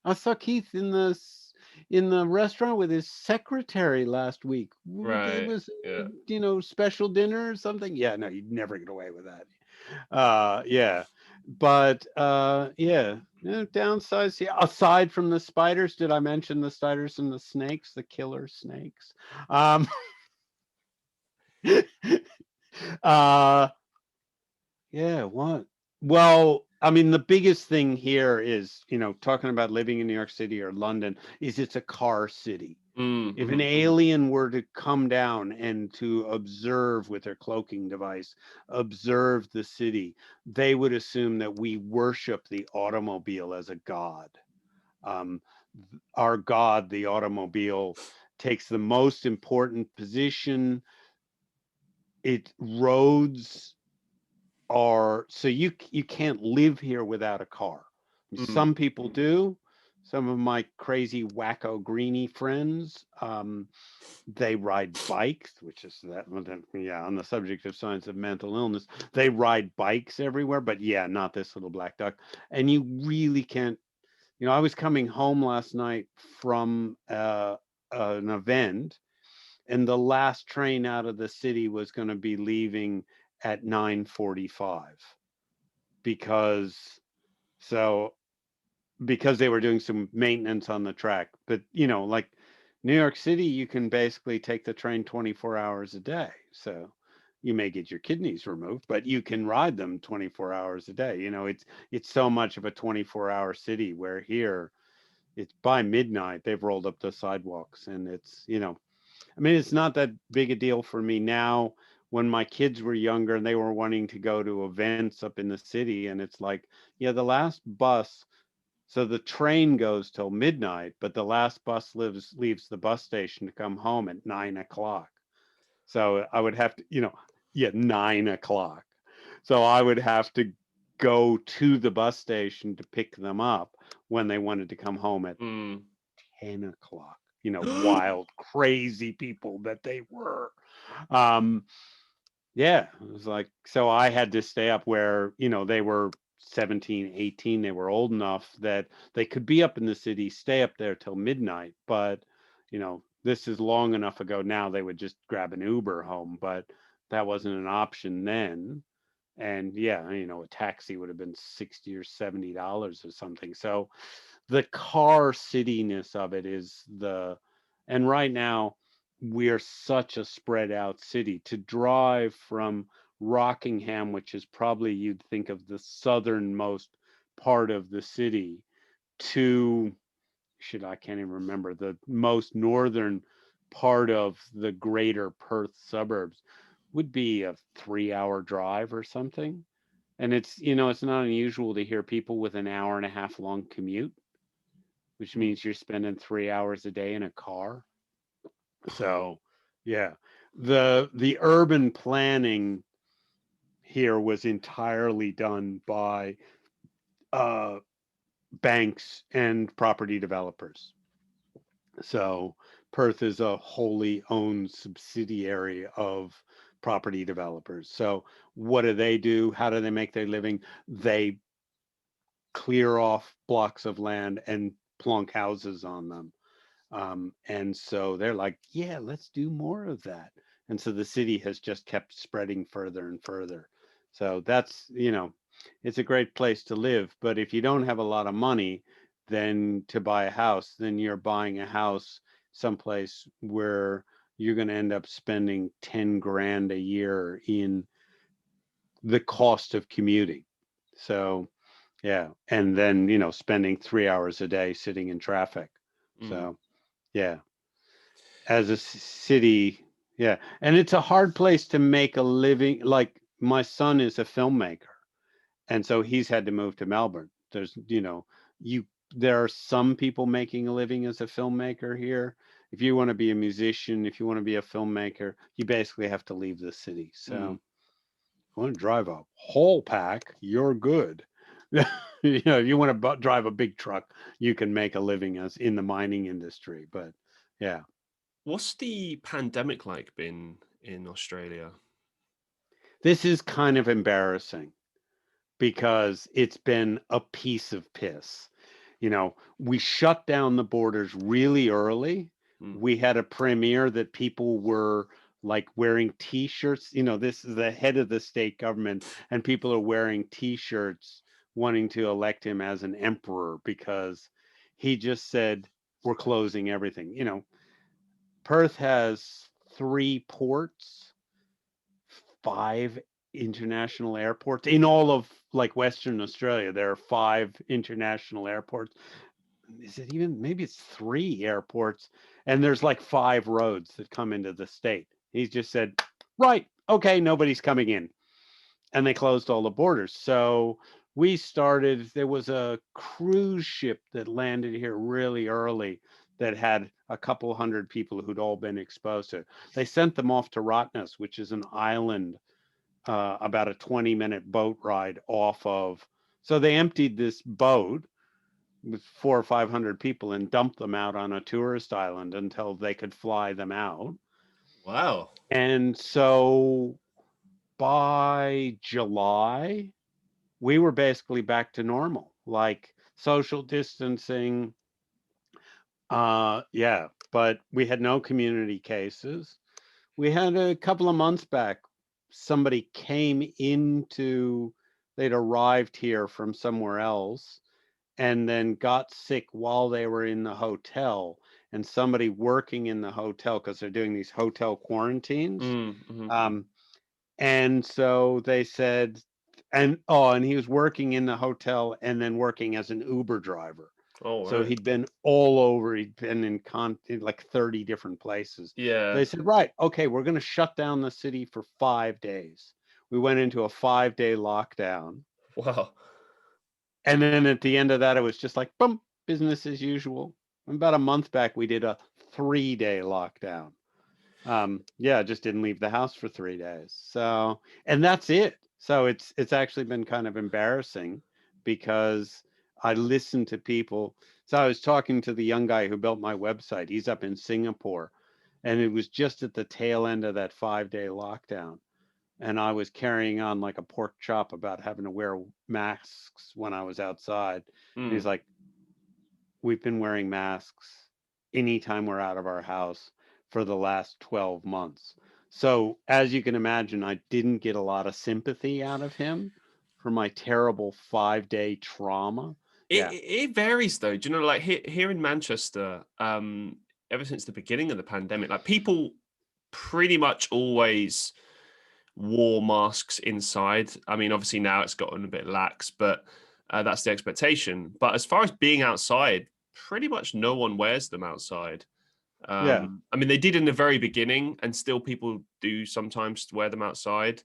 I saw Keith in the restaurant with his secretary last week. It Right. was Yeah. special dinner or something. Yeah, no, you'd never get away with that. Yeah. But yeah, downsides. Yeah, aside from the spiders, did I mention the spiders and the snakes, the killer snakes? Um, uh, yeah, what? Well, I mean, the biggest thing here is, talking about living in New York City or London, is it's a car city. If an Mm-hmm. alien were to come down and to observe with their cloaking device, observe the city, they would assume that we worship the automobile as a god. Um, our god, the automobile, takes the most important position. Roads are so you can't live here without a car. Mm. Some people do. Some of my crazy wacko greeny friends, they ride bikes, which is that. Yeah, on the subject of signs of mental illness, they ride bikes everywhere. But yeah, not this little black duck. And you really can't. I was coming home last night from an event, and the last train out of the city was going to be leaving at 9:45. because so because they were doing some maintenance on the track. But like New York City, you can basically take the train 24 hours a day. So you may get your kidneys removed, but you can ride them 24 hours a day. It's so much of a 24-hour city, where here it's by midnight they've rolled up the sidewalks, and I mean, it's not that big a deal for me now. When my kids were younger and they were wanting to go to events up in the city, and it's like, yeah, the last bus, so the train goes till midnight, but the last bus leaves the bus station to come home at 9 o'clock. So I would have to, yeah, 9 o'clock. So I would have to go to the bus station to pick them up when they wanted to come home at Mm. 10 o'clock. Wild, crazy people that they were. Um, yeah, it was like, so I had to stay up where, they were 17, 18. They were old enough that they could be up in the city, stay up there till midnight. But, this is long enough ago now, they would just grab an Uber home, but that wasn't an option then. And yeah, a taxi would have been $60 or $70 or something. So the car cityness of it and right now we're such a spread out city. To drive from Rockingham, which is probably, you'd think of the southernmost part of the city, to I can't even remember the most northern part of the greater Perth suburbs, would be a 3-hour drive or something. And it's not unusual to hear people with an hour and a half long commute, which Mm. means you're spending 3 hours a day in a car. So, yeah, the urban planning here was entirely done by uh, banks and property developers. So Perth is a wholly owned subsidiary of property developers. So what do they do? How do they make their living? They clear off blocks of land and plunk houses on them. And so they're like, yeah, let's do more of that. And so the city has just kept spreading further and further. So that's, it's a great place to live. But if you don't have a lot of money, then to buy a house, then you're buying a house someplace where you're going to end up spending 10 grand a year in the cost of commuting. So, yeah. And then, spending 3 hours a day sitting in traffic. Mm. So, yeah, as a city, yeah. And it's a hard place to make a living. Like, my son is a filmmaker, and so he's had to move to Melbourne. You there are some people making a living as a filmmaker here. If you want to be a musician, if you want to be a filmmaker, you basically have to leave the city. Mm. So, I want to drive a whole pack, you're good. If you want to drive a big truck, you can make a living as in the mining industry. But yeah, What's the pandemic like been in Australia? this is kind of embarrassing because it's been a piece of piss. We shut down the borders really early. Mm. We had a premiere that people were like wearing t-shirts. This is the head of the state government, and people are wearing t-shirts wanting to elect him as an emperor because he just said, we're closing everything. Perth has 3 ports, 5 international airports in all of like Western Australia. There are 5 international airports. Is it even, maybe it's 3 airports, and there's like 5 roads that come into the state. He just said, right, okay, nobody's coming in. And they closed all the borders. So there was a cruise ship that landed here really early that had a couple hundred people who'd all been exposed to it. They sent them off to Rottnest, which is an island about a 20-minute boat ride off of. So they emptied this boat with 400 or 500 people and dumped them out on a tourist island until they could fly them out. Wow. And so by July, we were basically back to normal, like social distancing. Yeah, but we had no community cases. We had a couple of months back, somebody came into they'd arrived here from somewhere else and then got sick while they were in the hotel. And somebody working in the hotel, because they're doing these hotel quarantines. Mm-hmm. And so they said, and he was working in the hotel and then working as an Uber driver. Oh, So right. he'd been all over. He'd been in like 30 different places. Yeah. They said, right, okay, we're going to shut down the city for 5 days. We went into a 5-day lockdown. Wow. And then at the end of that, it was just like, boom, business as usual. About a month back, we did a 3-day lockdown. Yeah, just didn't leave the house for 3 days. So, and that's it. So it's actually been kind of embarrassing because I listen to people. So I was talking to the young guy who built my website. He's up in Singapore, and it was just at the tail end of that 5-day lockdown. And I was carrying on like a pork chop about having to wear masks when I was outside. And he's like, we've been wearing masks anytime we're out of our house for the last 12 months. So, as you can imagine, I didn't get a lot of sympathy out of him for my terrible 5-day trauma. It varies though. Do you know, like here in Manchester, ever since the beginning of the pandemic, like people pretty much always wore masks inside. I mean, obviously now it's gotten a bit lax, but that's the expectation. But as far as being outside, pretty much no one wears them outside. Yeah. I mean, they did in the very beginning, and still people do sometimes wear them outside.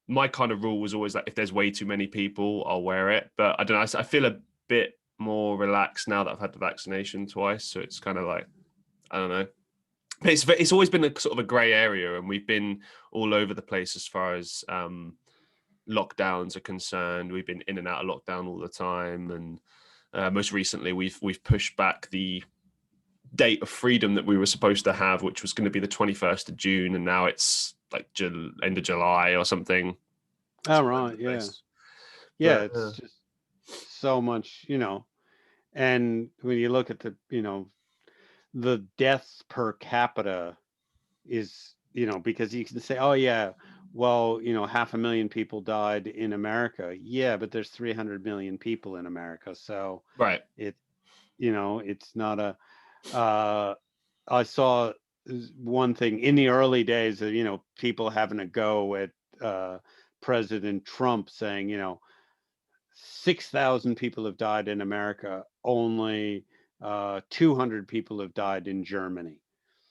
My kind of rule was always like, if there's way too many people, I'll wear it. But I don't know. I feel a bit more relaxed now that I've had the vaccination twice. So it's kind of like, I don't know. It's always been a sort of a grey area, and we've been all over the place as far as lockdowns are concerned. We've been in and out of lockdown all the time, and most recently we've pushed back the date of freedom that we were supposed to have, which was going to be the 21st of June, and now it's like end of July or something. Oh, right. Yeah. Yeah. It's just so much, and when you look at the deaths per capita is, because you can say, oh, yeah, well, 500,000 people died in America. Yeah, but there's 300 million people in America. So right. it's not I saw one thing in the early days of, people having a go at President Trump saying, 6,000 people have died in America. Only 200 people have died in Germany.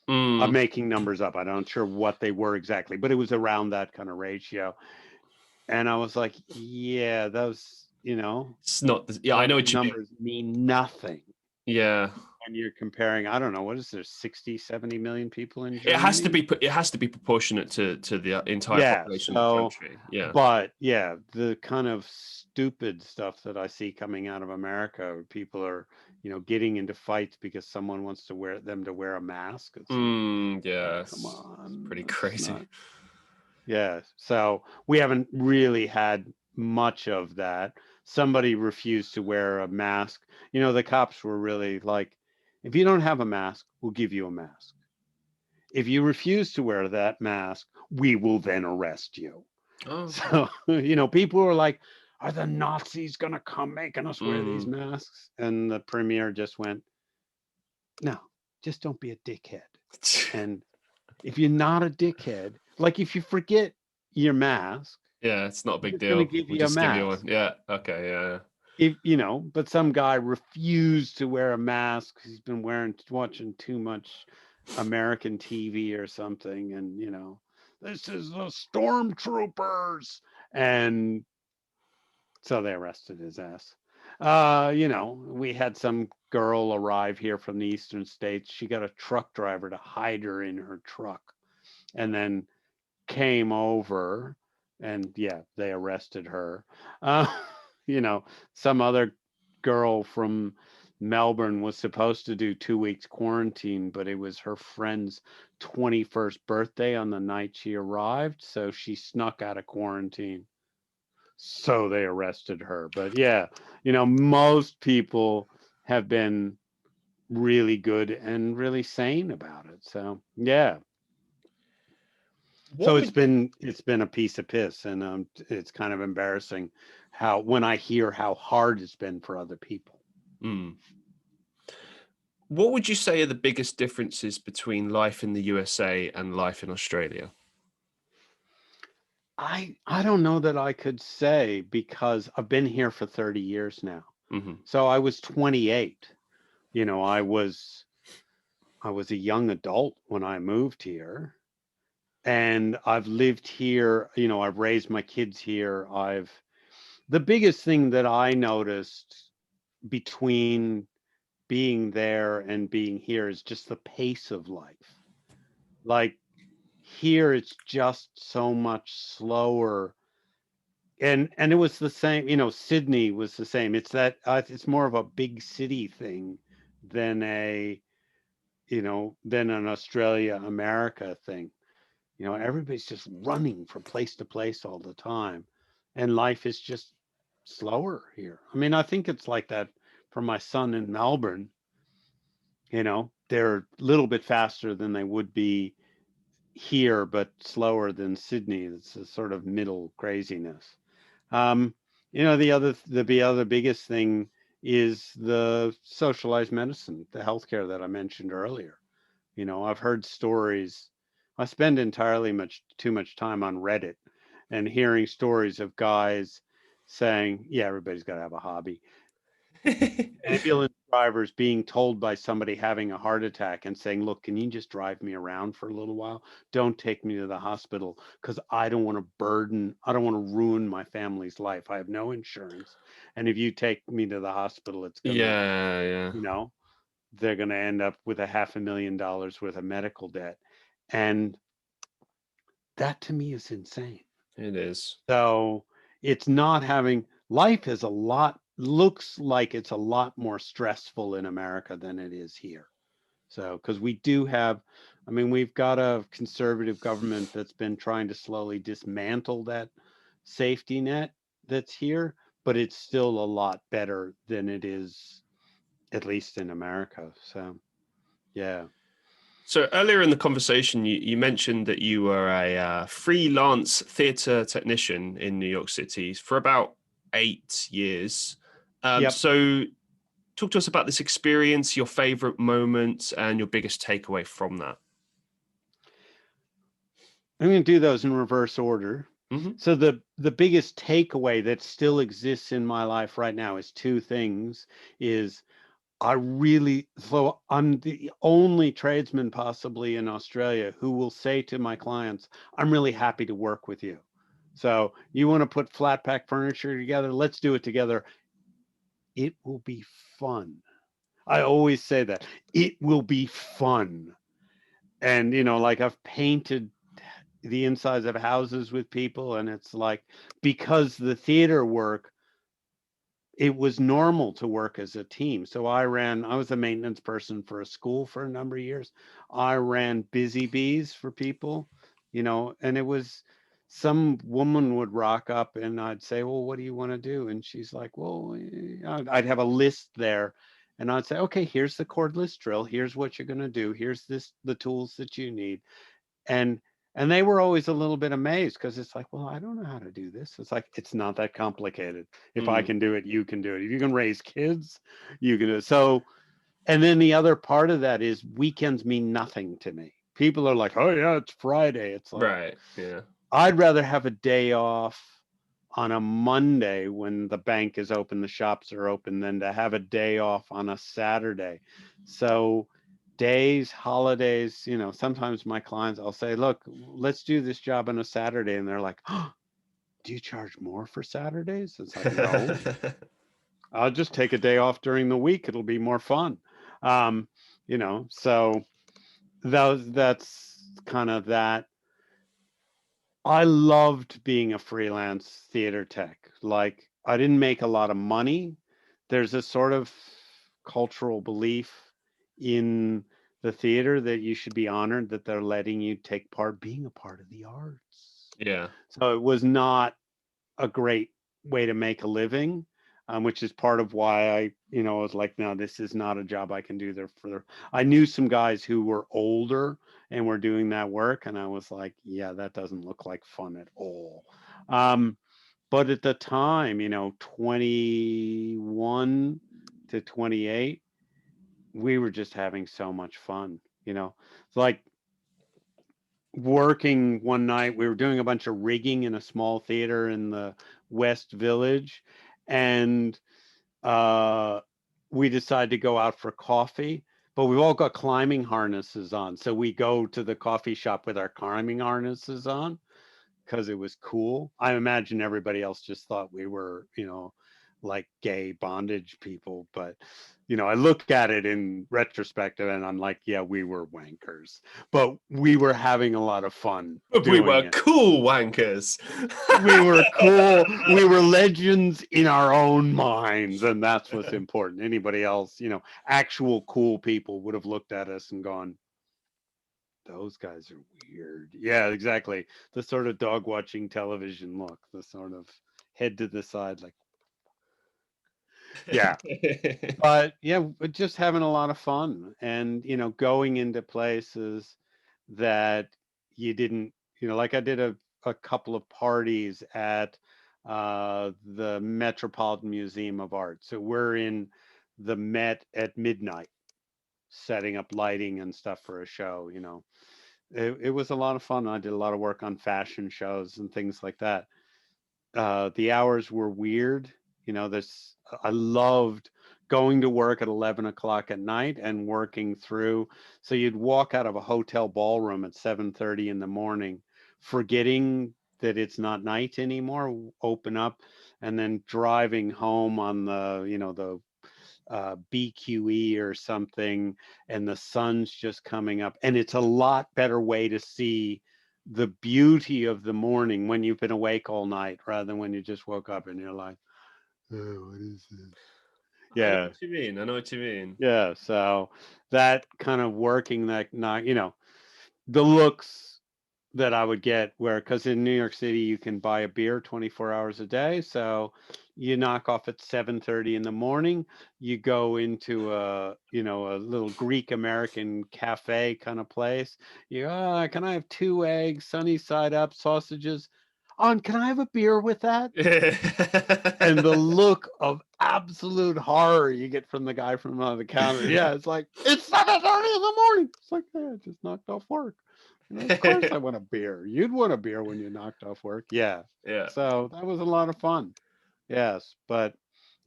I'm making numbers up. I'm not sure what they were exactly, but it was around that kind of ratio. And I was like, yeah, those, it's not. Yeah, I know what you mean. Numbers mean nothing. Yeah. When you're comparing, I don't know, what is there, 60, 70 million people in Germany? It has to be proportionate to the entire population of the country. Yeah. But yeah, the kind of stupid stuff that I see coming out of America, where people are, getting into fights because someone wants to wear a mask. It's yeah, come on, it's pretty crazy. Yeah, so we haven't really had much of that. Somebody refused to wear a mask. The cops were really like, if you don't have a mask, we'll give you a mask. If you refuse to wear that mask, we will then arrest you. Oh. So, people were like, are the Nazis going to come making us wear these masks? And the premier just went, no, just don't be a dickhead. And if you're not a dickhead, like if you forget your mask, yeah, it's not a big deal. We'll give you a mask. Yeah. Okay. Yeah. If but some guy refused to wear a mask because he's been watching too much American TV or something, and this is the stormtroopers, and so they arrested his ass. We had some girl arrive here from the eastern states. She got a truck driver to hide her in her truck, and then came over, and yeah, they arrested her. Some other girl from Melbourne was supposed to do 2 weeks quarantine, but it was her friend's 21st birthday on the night she arrived, so she snuck out of quarantine. So they arrested her. But yeah, most people have been really good and really sane about it. So yeah. What So would it's been a piece of piss, and it's kind of embarrassing how when I hear how hard it's been for other people. mm, what would you say are the biggest differences between life in the USA and life in Australia? I don't know that I could say because I've been here for 30 years now. Hmm. So I was 28. You know, I was a young adult when I moved here, and I've lived here, you know, I've raised my kids here. I've The biggest thing that I noticed between being there and being here is just the pace of life. Like here it's just so much slower. And it was the same, you know, Sydney was the same. It's that it's more of a big city thing than than an Australia America thing. You know, everybody's just running from place to place all the time, and life is just slower here. I mean, I think it's like that for my son in Melbourne. You know, they're a little bit faster than they would be here, but slower than Sydney. It's a sort of middle craziness. Um, you know, the other biggest thing is the socialized medicine, the healthcare that I mentioned earlier. You know, I've heard stories. I spend entirely much too much time on Reddit and hearing stories of guys saying, "Yeah, everybody's got to have a hobby." Ambulance drivers being told by somebody having a heart attack and saying, "Look, can you just drive me around for a little while? Don't take me to the hospital because I don't want to ruin my family's life. I have no insurance. And if you take me to the hospital, it's going to, Yeah, yeah, you know, they're going to end up with a $500,000 worth of medical debt." And that to me is insane. it is. So it's not having life is a lot looks like it's a lot more stressful in America than it is here. So because we do have, I mean, we've got a conservative government that's been trying to slowly dismantle that safety net that's here, but it's still a lot better than it is, at least in America. So yeah. So earlier in the conversation, you mentioned that you were a freelance theatre technician in New York City for about 8 years. Yep. So talk to us about this experience, your favorite moments, and your biggest takeaway from that. I'm going to do those in reverse order. Hmm. So the biggest takeaway that still exists in my life right now is two things. Is so I'm the only tradesman possibly in Australia who will say to my clients, "I'm really happy to work with you. So you want to put flat pack furniture together? Let's do it together. It will be fun." I always say that. It will be fun. And you know, like I've painted the insides of houses with people, and it's like because the theater work, it was normal to work as a team. So I was a maintenance person for a school for a number of years. I ran busy bees for people, you know, and it was some woman would rock up and I'd say, "Well, what do you want to do?" And she's like, "Well, I'd have a list there." And I'd say, "Okay, here's the cordless drill. Here's what you're going to do. Here's the tools that you need." and and they were always a little bit amazed because it's like, "Well, I don't know how to do this." It's like, it's not that complicated. If I Mm. can do it, you can do it. If you can raise kids, you can do it. So, and then the other part of that is weekends mean nothing to me. People are like, "Oh yeah, it's Friday." It's like, Right. Yeah. I'd rather have a day off on a Monday when the bank is open, the shops are open, than to have a day off on a Saturday. So days, holidays, you know, sometimes my clients, I'll say, "Look, let's do this job on a Saturday." And they're like, "Oh, do you charge more for Saturdays?" It's like, "No, I'll just take a day off during the week. It'll be more fun." Um, you know, so that's kind of that. I loved being a freelance theater tech. Like, I didn't make a lot of money. There's a sort of cultural belief in the theater that you should be honored that they're letting you take part, being a part of the arts. Yeah. So it was not a great way to make a living. which is part of why I, was like, no, this is not a job I can do there for. I knew some guys who were older and were doing that work, and I was like, yeah, that doesn't look like fun at all. But at the time, 21 to 28, we were just having so much fun, It's like working one night, we were doing a bunch of rigging in a small theater in the West Village, and we decided to go out for coffee, but we've all got climbing harnesses on. So we go to the coffee shop with our climbing harnesses on because it was cool. I imagine everybody else just thought we were, like gay bondage people. But, I look at it in retrospective and I'm like, yeah, we were wankers, but we were having a lot of fun But we doing were it. cool wankers. We were cool. We were legends in our own minds, and that's what's important. Anybody else, actual cool people would have looked at us and gone, those guys are weird. Yeah, exactly. The sort of dog watching television look, the sort of head to the side, like, yeah. But yeah, we're just having a lot of fun, and going into places that you didn't, like I did a couple of parties at the Metropolitan Museum of Art. So we're in the Met at midnight, setting up lighting and stuff for a show. It was a lot of fun. I did a lot of work on fashion shows and things like that. The hours were weird. This I loved going to work at 11 o'clock at night and working through. So you'd walk out of a hotel ballroom at 7:30 in the morning, forgetting that it's not night anymore, open up, and then driving home on the BQE or something, and the sun's just coming up. And it's a lot better way to see the beauty of the morning when you've been awake all night rather than when you just woke up and you're like, oh, what is this? I know Yeah. what you mean. I know what you mean. Yeah. So that kind of working that night, the looks that I would get where, because in New York City you can buy a beer 24 hours a day. So you knock off at 7:30 in the morning, you go into a little Greek American cafe kind of place. Can I have 2 eggs, sunny side up, sausages? On, can I have a beer with that? And the look of absolute horror you get from the guy from the counter. Yeah, it's like, it's 7:30 in the morning. It's like, yeah, I just knocked off work. Of course I want a beer. You'd want a beer when you knocked off work. Yeah. Yeah. So that was a lot of fun. Yes. But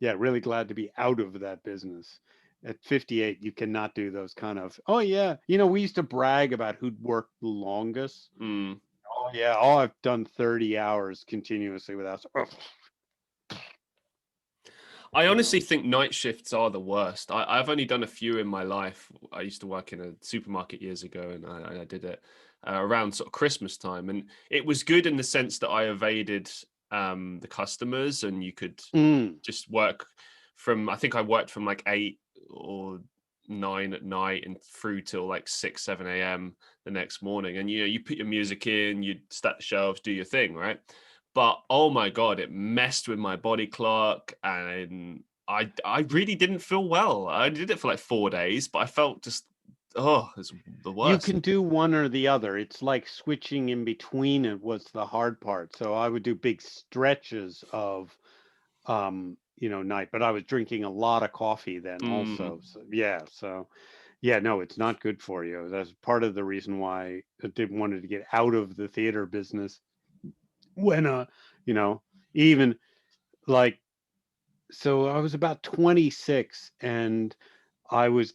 yeah, really glad to be out of that business. At 58, you cannot do those kind of, oh yeah. We used to brag about who'd worked the longest. Mm. Oh yeah. Oh, I've done 30 hours continuously without, I honestly think night shifts are the worst. I've only done a few in my life. I used to work in a supermarket years ago, and I did it around sort of Christmas time, and it was good in the sense that I evaded the customers, and you could mm, just work from. I think I worked from like 8 or 9 at night and through till like 6, 7 a.m. the next morning, and you put your music in, you stack the shelves, do your thing, right? But oh my god, it messed with my body clock, and I really didn't feel well. I did it for like 4 days, but I felt just it's the you worst. can do one or the other. It's like switching in between it was the hard part. So I would do big stretches of night, but I was drinking a lot of coffee then Mm. also. So yeah, so yeah, no, it's not good for you. That's part of the reason why I didn't wanted to get out of the theater business when you know, even like, so I was about 26 and I was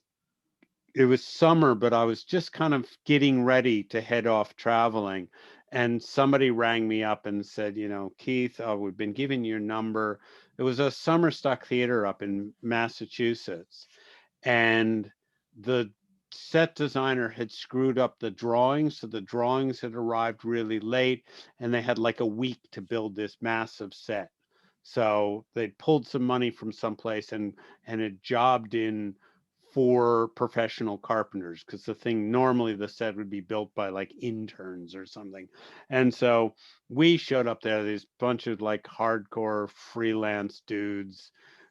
it was summer, but I was just kind of getting ready to head off traveling. And somebody rang me up and said, Keith, we've been giving your number. It was a summer stock theater up in Massachusetts. And the set designer had screwed up the drawings. So the drawings had arrived really late and they had like a week to build this massive set. So they pulled some money from someplace and had jobbed in for professional carpenters, because the thing normally the set would be built by like interns or something. And so we showed up there, these bunch of like hardcore freelance dudes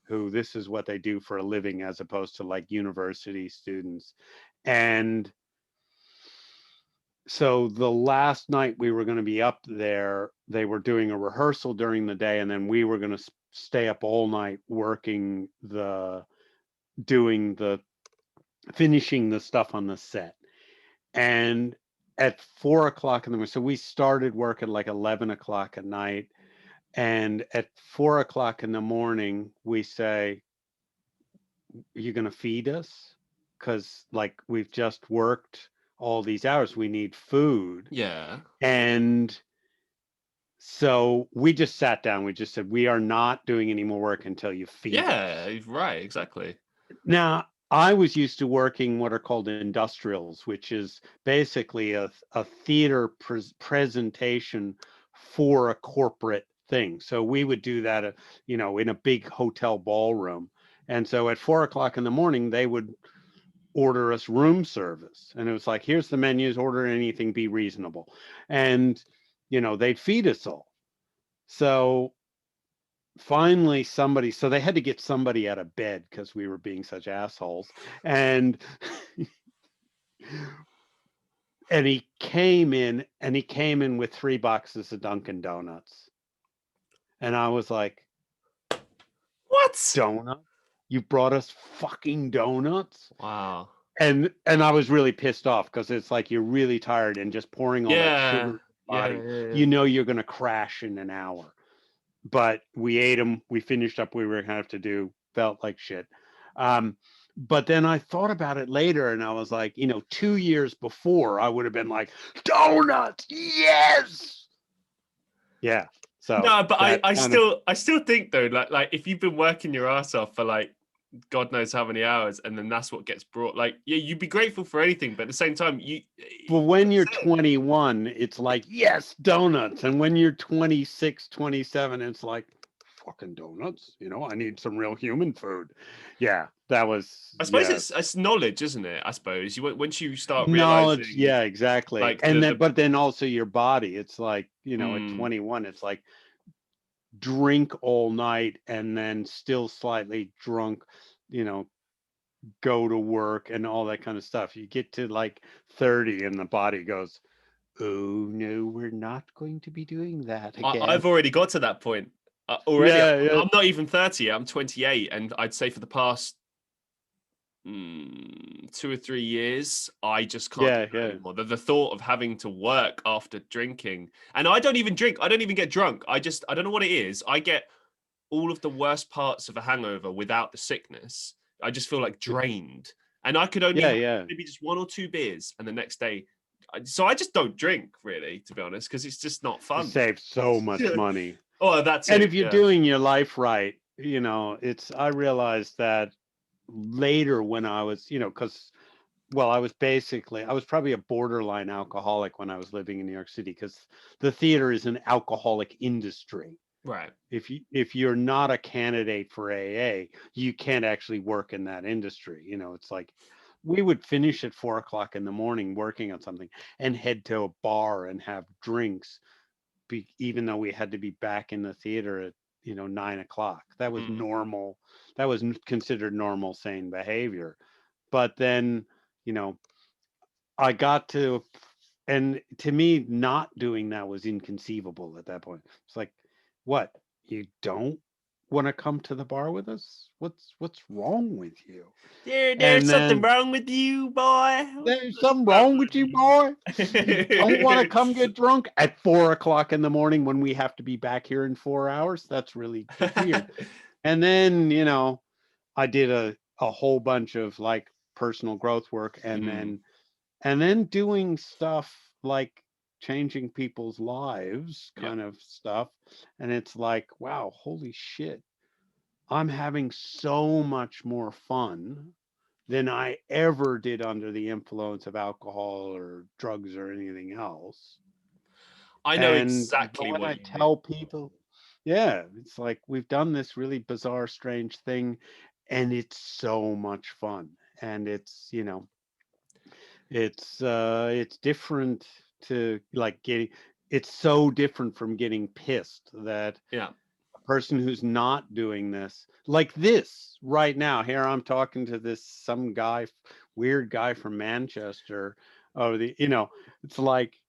who this is what they do for a living as opposed to like university students. And so the last night we were going to be up there, they were doing a rehearsal during the day, and then we were going to stay up all night working finishing the stuff on the set. And at 4 o'clock in the morning, so we started work at like 11 o'clock at night. And at 4 o'clock in the morning, we say, "You're going to feed us? Because like we've just worked all these hours. We need food." Yeah. And so we just sat down. We just said, "We are not doing any more work until you feed us." Yeah, right, exactly. Now, I was used to working what are called industrials, which is basically a theater presentation for a corporate thing. So we would do that, in a big hotel ballroom. And so at 4 o'clock in the morning, they would order us room service. And it was like, here's the menus, order anything, be reasonable. And, they'd feed us all. So finally so they had to get somebody out of bed because we were being such assholes. And and he came in with 3 boxes of Dunkin' Donuts. And I was like, What? "Donut? You brought us fucking donuts?" Wow. And I was really pissed off because it's like you're really tired and just pouring all that sugar in your body. Yeah. You're going to crash in an hour. But we ate them. We finished up. We were going to have to do. Felt like shit. But then I thought about it later, and I was like, 2 years before, I would have been like, "Donuts, yes." Yeah. So No, but I kind of, still think though, like if you've been working your ass off for like God knows how many hours, and then that's what gets brought. Like, yeah, you'd be grateful for anything, but at the same time, but when you're 21, it's like, yes, donuts. And when you're 26, 27, it's like, fucking donuts. I need some real human food. Yeah, that was, I suppose it's knowledge, isn't it? I suppose once you start knowledge. realizing, Yeah, exactly. like And then, but then also your body, it's like, at Mm. 21, it's like drink all night and then still slightly drunk, go to work and all that kind of stuff. You get to like 30 and the body goes, "Oh no, we're not going to be doing that again." I've already got to that point already. Yeah. I'm not even 30 yet. I'm 28, and I'd say for the past 2 or 3 years, I just can't do that anymore. The thought of having to work after drinking, and I don't even drink. I don't even get drunk. I don't know what it is. I get all of the worst parts of a hangover without the sickness. I just feel like drained, and I could only have maybe just 1 or 2 beers, and the next day. So I just don't drink, really, to be honest, because it's just not fun. You save so much money. Oh, that's and it. if you're doing your life right, I realized that later when I was, because I was probably a borderline alcoholic when I was living in New York City, because the theater is an alcoholic industry. Right. If you're not a candidate for AA, you can't actually work in that industry. It's like we would finish at 4 o'clock in the morning working on something and head to a bar and have drinks, even though we had to be back in the theater at 9 o'clock. That was normal. That was considered normal, sane behavior. But then, I got to, and to me, not doing that was inconceivable at that point. It's like, what? You don't want to come to the bar with us? What's wrong with you? There's something wrong with you, boy. There's something wrong with you, boy. You don't want to come get drunk at 4 o'clock in the morning when we have to be back here in 4 hours? That's really weird. And then, I did a whole bunch of like personal growth work, and then doing stuff like changing people's lives kind of stuff. And it's like, wow, holy shit. I'm having so much more fun than I ever did under the influence of alcohol or drugs or anything else. I know exactly when what I you tell mean. people, it's like we've done this really bizarre, strange thing, and it's so much fun. And it's, it's different to like getting. It's so different from getting pissed that person who's not doing this, like this right now. Here I'm talking to this some guy, weird guy from Manchester. Oh, it's like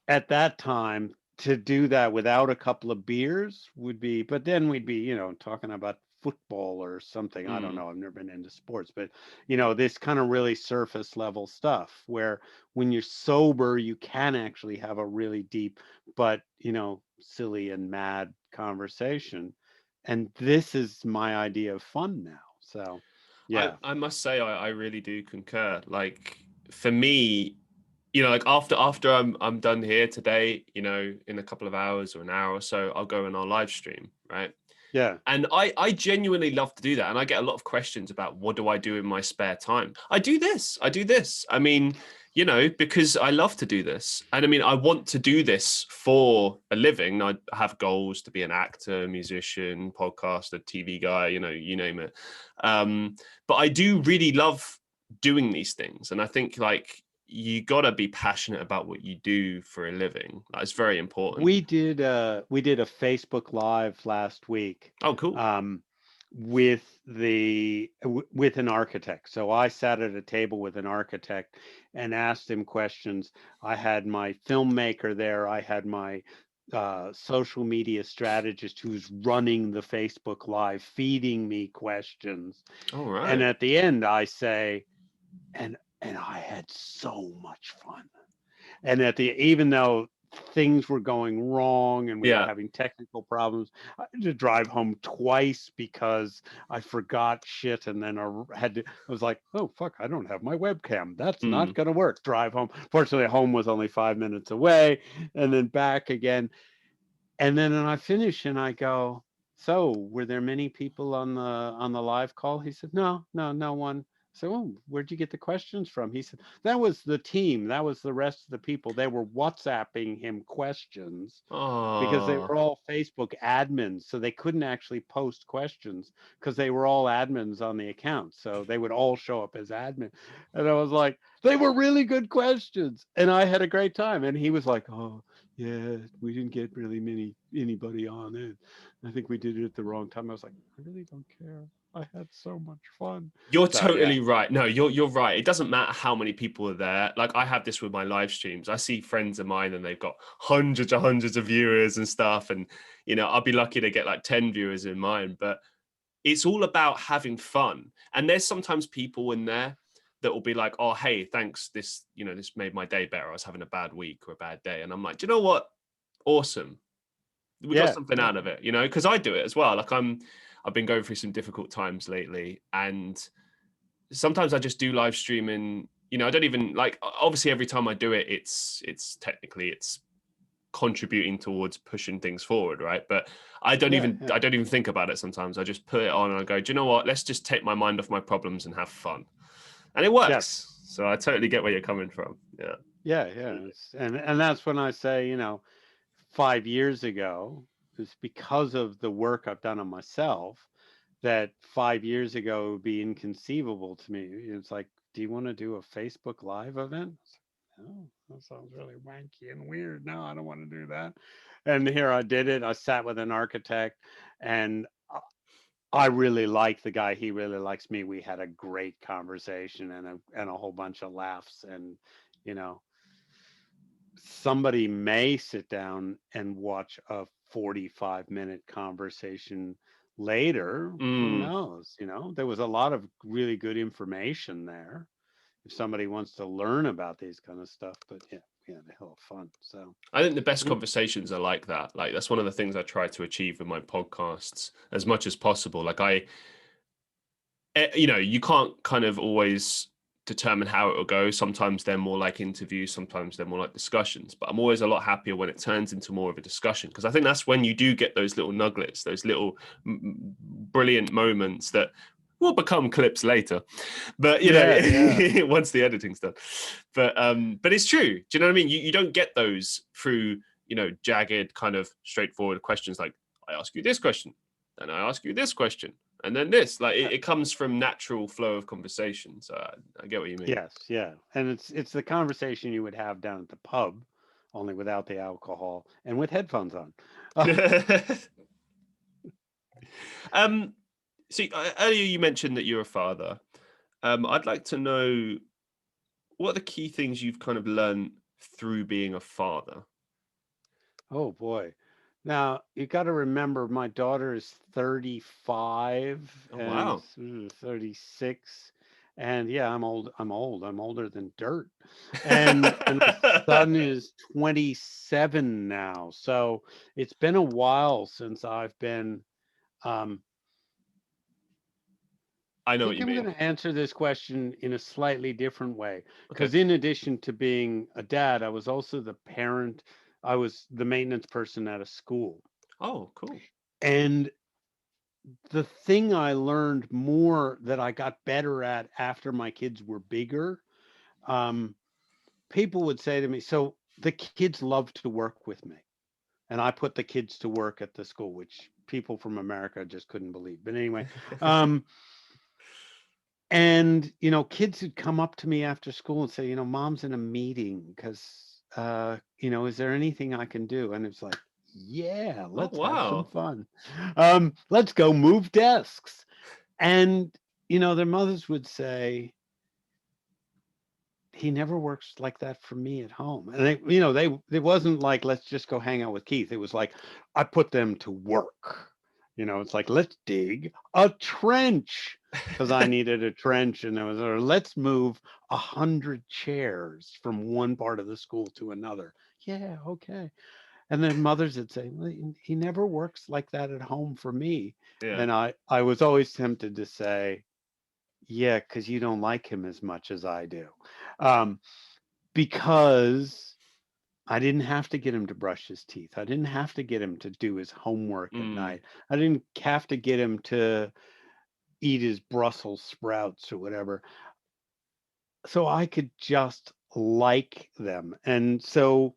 at that time to do that without a couple of beers would be, but then we'd be, talking about football or something. I don't Mm. know. I've never been into sports, but this kind of really surface level stuff where when you're sober, you can actually have a really deep, but, silly and mad conversation. And this is my idea of fun now. So, yeah. I must say I really do concur. Like for me, like after I'm done here today, in a couple of hours or an hour or so, I'll go and I'll live stream, right? Yeah. And I genuinely love to do that. And I get a lot of questions about what do I do in my spare time? I do this. I mean, because I love to do this. And I mean, I want to do this for a living. I have goals to be an actor, musician, podcaster, TV guy, you name it. But I do really love doing these things. And I think like you got to be passionate about what you do for a living. That's very important. We did a Facebook Live last week. Oh, cool. With with an architect. So I sat at a table with an architect and asked him questions. I had my filmmaker there. I had my social media strategist who's running the Facebook Live, feeding me questions. All right. And at the end, I say, and I had so much fun. And even though things were going wrong and we were having technical problems, I had to drive home twice because I forgot shit. And then I was like, oh, fuck, I don't have my webcam. That's not going to work. Drive home. Fortunately, home was only 5 minutes away and then back again. And then I finish and I go, so were there many people on the live call? He said, no one. So, oh, where'd you get the questions from? He said, that was the team. That was the rest of the people. They were WhatsApping him questions because they were all Facebook admins. So they couldn't actually post questions because they were all admins on the account. So they would all show up as admin. And I was like, they were really good questions. And I had a great time. And he was like, oh, yeah, we didn't get really anybody on it. I think we did it at the wrong time. I was like, I really don't care. I had so much fun. You're totally right. No, you're right. It doesn't matter how many people are there. Like I have this with my live streams. I see friends of mine and they've got hundreds of viewers and stuff. And, I'll be lucky to get like 10 viewers in mine, but it's all about having fun. And there's sometimes people in there that will be like, oh, hey, thanks. This made my day better. I was having a bad week or a bad day. And I'm like, do you know what? Awesome. We got something out of it, because I do it as well. Like I've been going through some difficult times lately, and sometimes I just do live streaming. I don't even like. Obviously, every time I do it, it's technically contributing towards pushing things forward, right? But I don't even think about it. Sometimes I just put it on and I go, do you know what? Let's just take my mind off my problems and have fun, and it works. Yes. So I totally get where you're coming from. Yeah. And that's when I say, 5 years ago, it's because of the work I've done on myself that 5 years ago would be inconceivable to me. It's like, do you want to do a Facebook Live event? No, that sounds really wanky and weird. No, I don't want to do that. And here I did it. I sat with an architect and I really like the guy. He really likes me. We had a great conversation and a whole bunch of laughs. And, somebody may sit down and watch a 45-minute conversation later. Who knows? There was a lot of really good information there if somebody wants to learn about these kind of stuff. But yeah, we had a hell of fun. So I think the best conversations are like that. Like that's one of the things I try to achieve with my podcasts as much as possible. Like you can't kind of always determine how it will go. Sometimes they're more like interviews, sometimes they're more like discussions, but I'm always a lot happier when it turns into more of a discussion, because I think that's when you do get those little nuggets, those little brilliant moments that will become clips later, but once the editing's done. But it's true. Do you know what I mean? You don't get those through jagged kind of straightforward questions like, I ask you this question, then I ask you this question, and then this. Like it comes from natural flow of conversation. So I get what you mean. Yes, yeah, and it's the conversation you would have down at the pub, only without the alcohol and with headphones on. See, earlier you mentioned that you're a father. I'd like to know what are the key things you've kind of learned through being a father? Oh boy. Now you got to remember my daughter is 35 Oh, and wow. 36. And yeah, I'm old. I'm old. I'm older than dirt. And my son is 27 now. So it's been a while since I've been um I I know what think you I'm mean. going to answer this question in a slightly different way. Okay. Because in addition to being a dad, I was also the parent. I was the maintenance person at a school. Oh, cool. And the thing I learned more that I got better at after my kids were bigger, um, people would say to me, so the kids love to work with me. And I put the kids to work at the school, which people from America just couldn't believe. But anyway, um, and kids would come up to me after school and say, mom's in a meeting because is there anything I can do? And it's like, yeah, Oh, let's have some wow. fun. Let's go move desks. And their mothers would say, he never works like that for me at home. And they it wasn't like, let's just go hang out with Keith. It was like, I put them to work. It's like, let's dig a trench because I needed a trench. And it was, or let's move 100 chairs from one part of the school to another. Yeah, okay. And then mothers would say, well, he never works like that at home for me. Yeah. And I was always tempted to say, yeah, because you don't like him as much as I do. Um, because I didn't have to get him to brush his teeth. I didn't have to get him to do his homework at Mm. night. I didn't have to get him to eat his Brussels sprouts or whatever. So I could just like them. And so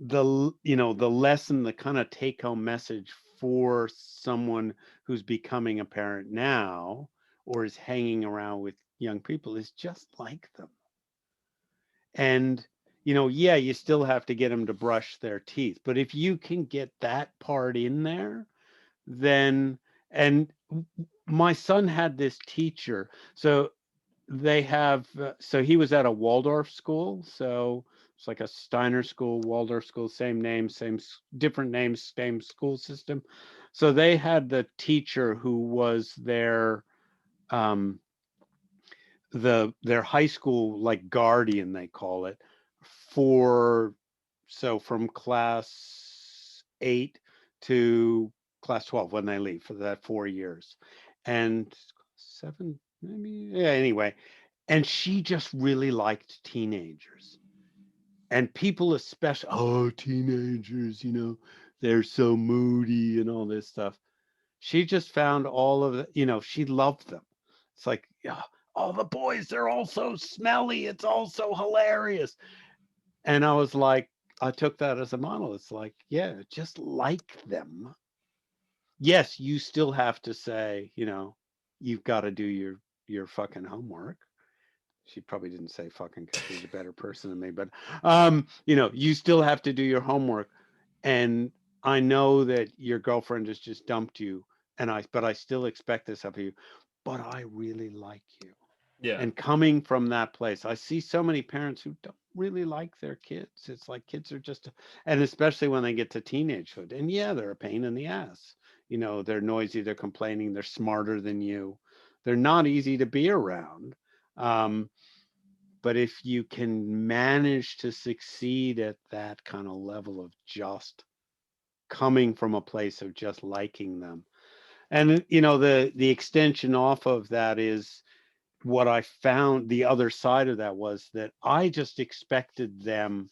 the lesson, the kind of take home message for someone who's becoming a parent now or is hanging around with young people is just like them. And, yeah, you still have to get them to brush their teeth. But if you can get that part in there, then, and my son had this teacher. So so he was at a Waldorf school. So it's like a Steiner school, Waldorf school, same name, different names, same school system. So they had the teacher who was um, their high school like guardian, they call it, for so from class 8 to class 12 when they leave for that 4 years, and 7 maybe, yeah, anyway. And she just really liked teenagers and people, especially, oh, teenagers, they're so moody and all this stuff. She just found all of the, she loved them. It's like, yeah, all the boys, they're all so smelly. It's all so hilarious. And I was like, I took that as a model. It's like, yeah, just like them. Yes, you still have to say, you've got to do your fucking homework. She probably didn't say fucking because she's a better person than me, but you still have to do your homework. And I know that your girlfriend has just dumped you, but I still expect this of you. But I really like you. Yeah. And coming from that place, I see so many parents who don't really like their kids. It's like kids are just, and especially when they get to teenagehood. And yeah, they're a pain in the ass. They're noisy, they're complaining, they're smarter than you. They're not easy to be around. Um, but if you can manage to succeed at that kind of level of just coming from a place of just liking them, and the extension off of that is what I found. The other side of that was that I just expected them.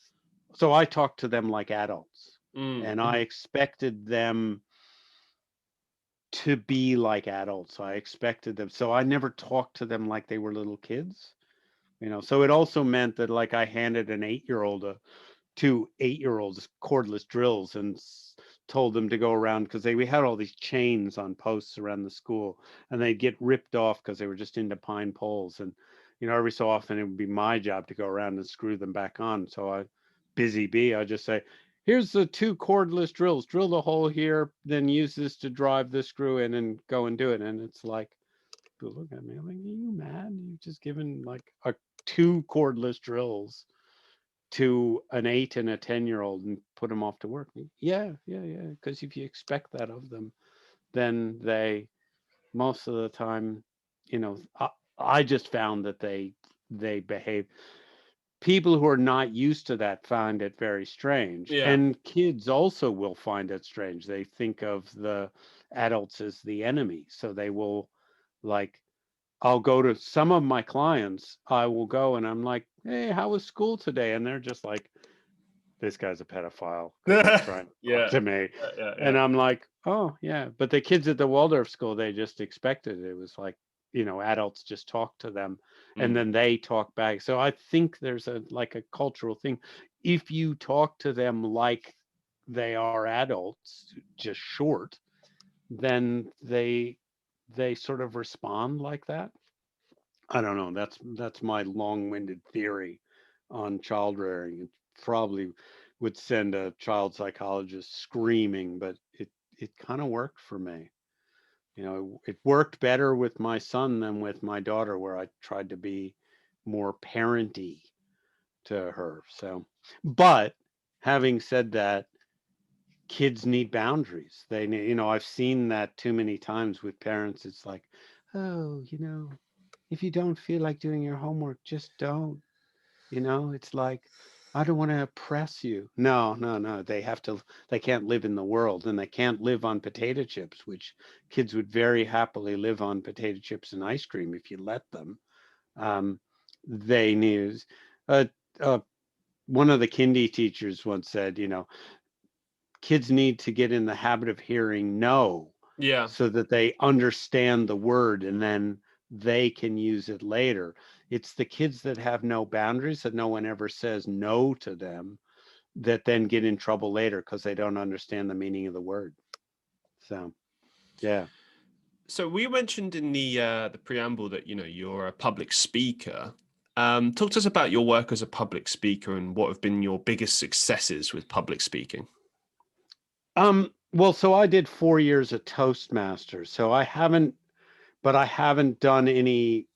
So I talked to them like adults, Mm. and I expected them to be like adults. I expected them. So I never talked to them like they were little kids. So it also meant that, like, I handed an 8-year-old two 8-year-olds cordless drills and told them to go around because we had all these chains on posts around the school, and they'd get ripped off because they were just into pine poles. And every so often it would be my job to go around and screw them back on. So busy bee, I just say, here's the 2 cordless drills. Drill the hole here, then use this to drive the screw in and go and do it. And it's like, people look at me like, are you mad? You've just given like 2 cordless drills to an 8 and a 10-year-old and put them off to work. Yeah. Because if you expect that of them, then they, most of the time, I just found that they behave. People who are not used to that find it very strange, Yeah. and kids also will find it strange. They think of the adults as the enemy, so they will, like, I'll go to some of my clients, I will go and I'm like, hey, how was school today? And they're just like, this guy's a pedophile because he's trying to talk Yeah. to me. Yeah. And I'm like, oh, yeah. But the kids at the Waldorf school, they just expected it. It was like, adults just talk to them and Mm. then they talk back. So I think there's a cultural thing. If you talk to them like they are adults, just short, then they sort of respond like that. I don't know. That's my long-winded theory on child rearing. It probably would send a child psychologist screaming, but it kind of worked for me. It worked better with my son than with my daughter, where I tried to be more parenty to her. So, but having said that, kids need boundaries. They need, I've seen that too many times with parents. It's like, oh, if you don't feel like doing your homework, just don't. It's like, I don't want to oppress you. No, no, no. They can't live in the world, and they can't live on potato chips, which kids would very happily live on potato chips and ice cream if you let them. Um, they need, uh, uh, one of the kindy teachers once said, kids need to get in the habit of hearing no Yeah. so that they understand the word and then they can use it later. It's the kids that have no boundaries, that no one ever says no to them, that then get in trouble later because they don't understand the meaning of the word. So, yeah. So we mentioned in the preamble that you're a public speaker. Talk to us about your work as a public speaker and what have been your biggest successes with public speaking. Well, so I did 4 years at Toastmasters. So I haven't done any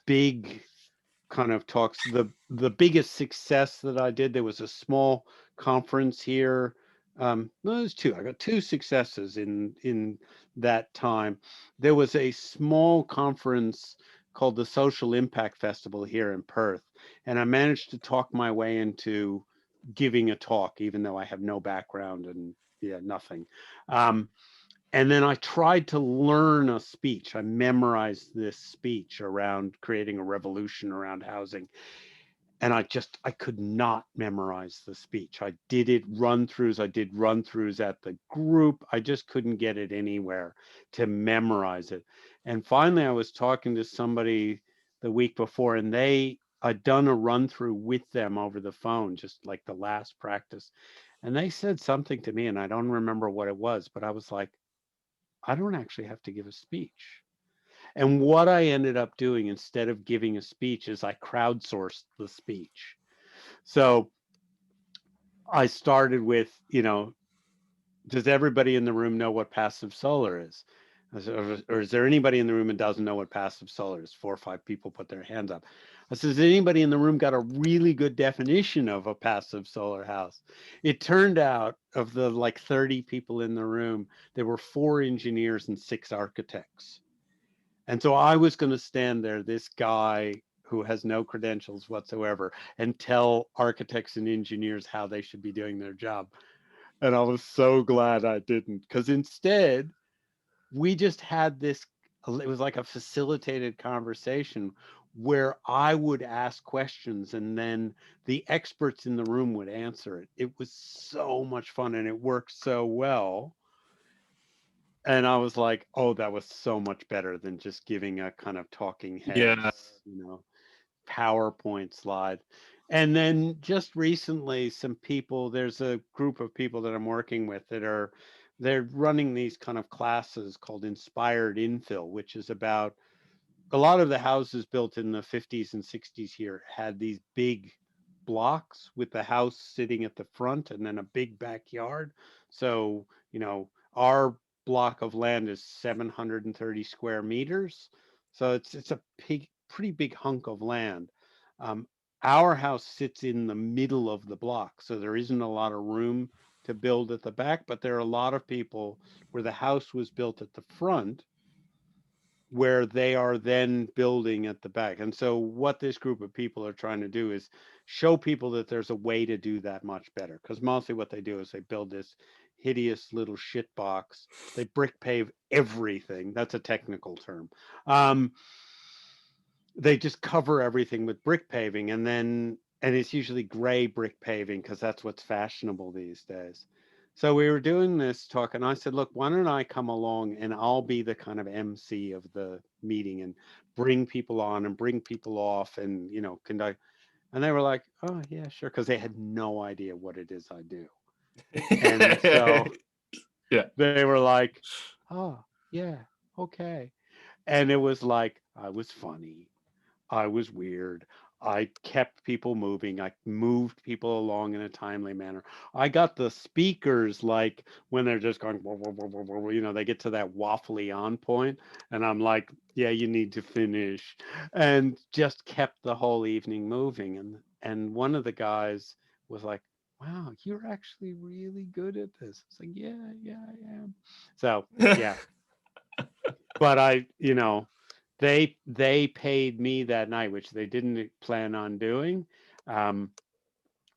big kind of talks. The biggest success that I did, there was a small conference here. No, there's two. I got two successes in that time. There was a small conference called the Social Impact Festival here in Perth, and I managed to talk my way into giving a talk, even though I have no background and nothing. Um, and then I tried to learn a speech. I memorized this speech around creating a revolution around housing. And I could not memorize the speech. I did run throughs at the group. I just couldn't get it anywhere to memorize it. And finally, I was talking to somebody the week before, and I'd done a run through with them over the phone, just like the last practice. And they said something to me, and I don't remember what it was, but I was like, I don't actually have to give a speech. And what I ended up doing instead of giving a speech is I crowdsourced the speech. So I started with, does everybody in the room know what passive solar is? Or is there anybody in the room that doesn't know what passive solar is? 4 or 5 people put their hands up. I said, has anybody in the room got a really good definition of a passive solar house? It turned out of the 30 people in the room, there were 4 engineers and 6 architects. And so I was going to stand there, this guy who has no credentials whatsoever, and tell architects and engineers how they should be doing their job. And I was so glad I didn't, because instead we just had this, it was like a facilitated conversation where I would ask questions and then the experts in the room would answer it. It was so much fun and it worked so well. And I was like, oh, that was so much better than just giving a kind of talking Yeah. heads, PowerPoint slide. And then just recently, there's a group of people that I'm working with they're running these kind of classes called Inspired Infill, which is about a lot of the houses built in the 50s and 60s here had these big blocks with the house sitting at the front and then a big backyard. So, our block of land is 730 square meters. So it's a pretty big hunk of land. Um, our house sits in the middle of the block, so there isn't a lot of room to build at the back, but there are a lot of people where the house was built at the front where they are then building at the back. And so what this group of people are trying to do is show people that there's a way to do that much better. Because mostly what they do is they build this hideous little shit box. They brick pave everything. That's a technical term. Um, they just cover everything with brick paving, and it's usually gray brick paving because that's what's fashionable these days. So we were doing this talk, and I said, look, why don't I come along and I'll be the kind of MC of the meeting and bring people on and bring people off and, conduct. And they were like, oh, yeah, sure. Because they had no idea what it is I do. And so yeah, they were like, oh, yeah, okay. And it was like, I was funny. I was weird. I kept people moving. I moved people along in a timely manner. I got the speakers like when they're just going, whoa, whoa, whoa, whoa, whoa, they get to that waffly on point, and I'm like, yeah, you need to finish, and just kept the whole evening moving. And one of the guys was like, wow, you're actually really good at this. It's like, yeah, I am. So yeah, but they paid me that night, which they didn't plan on doing. Um,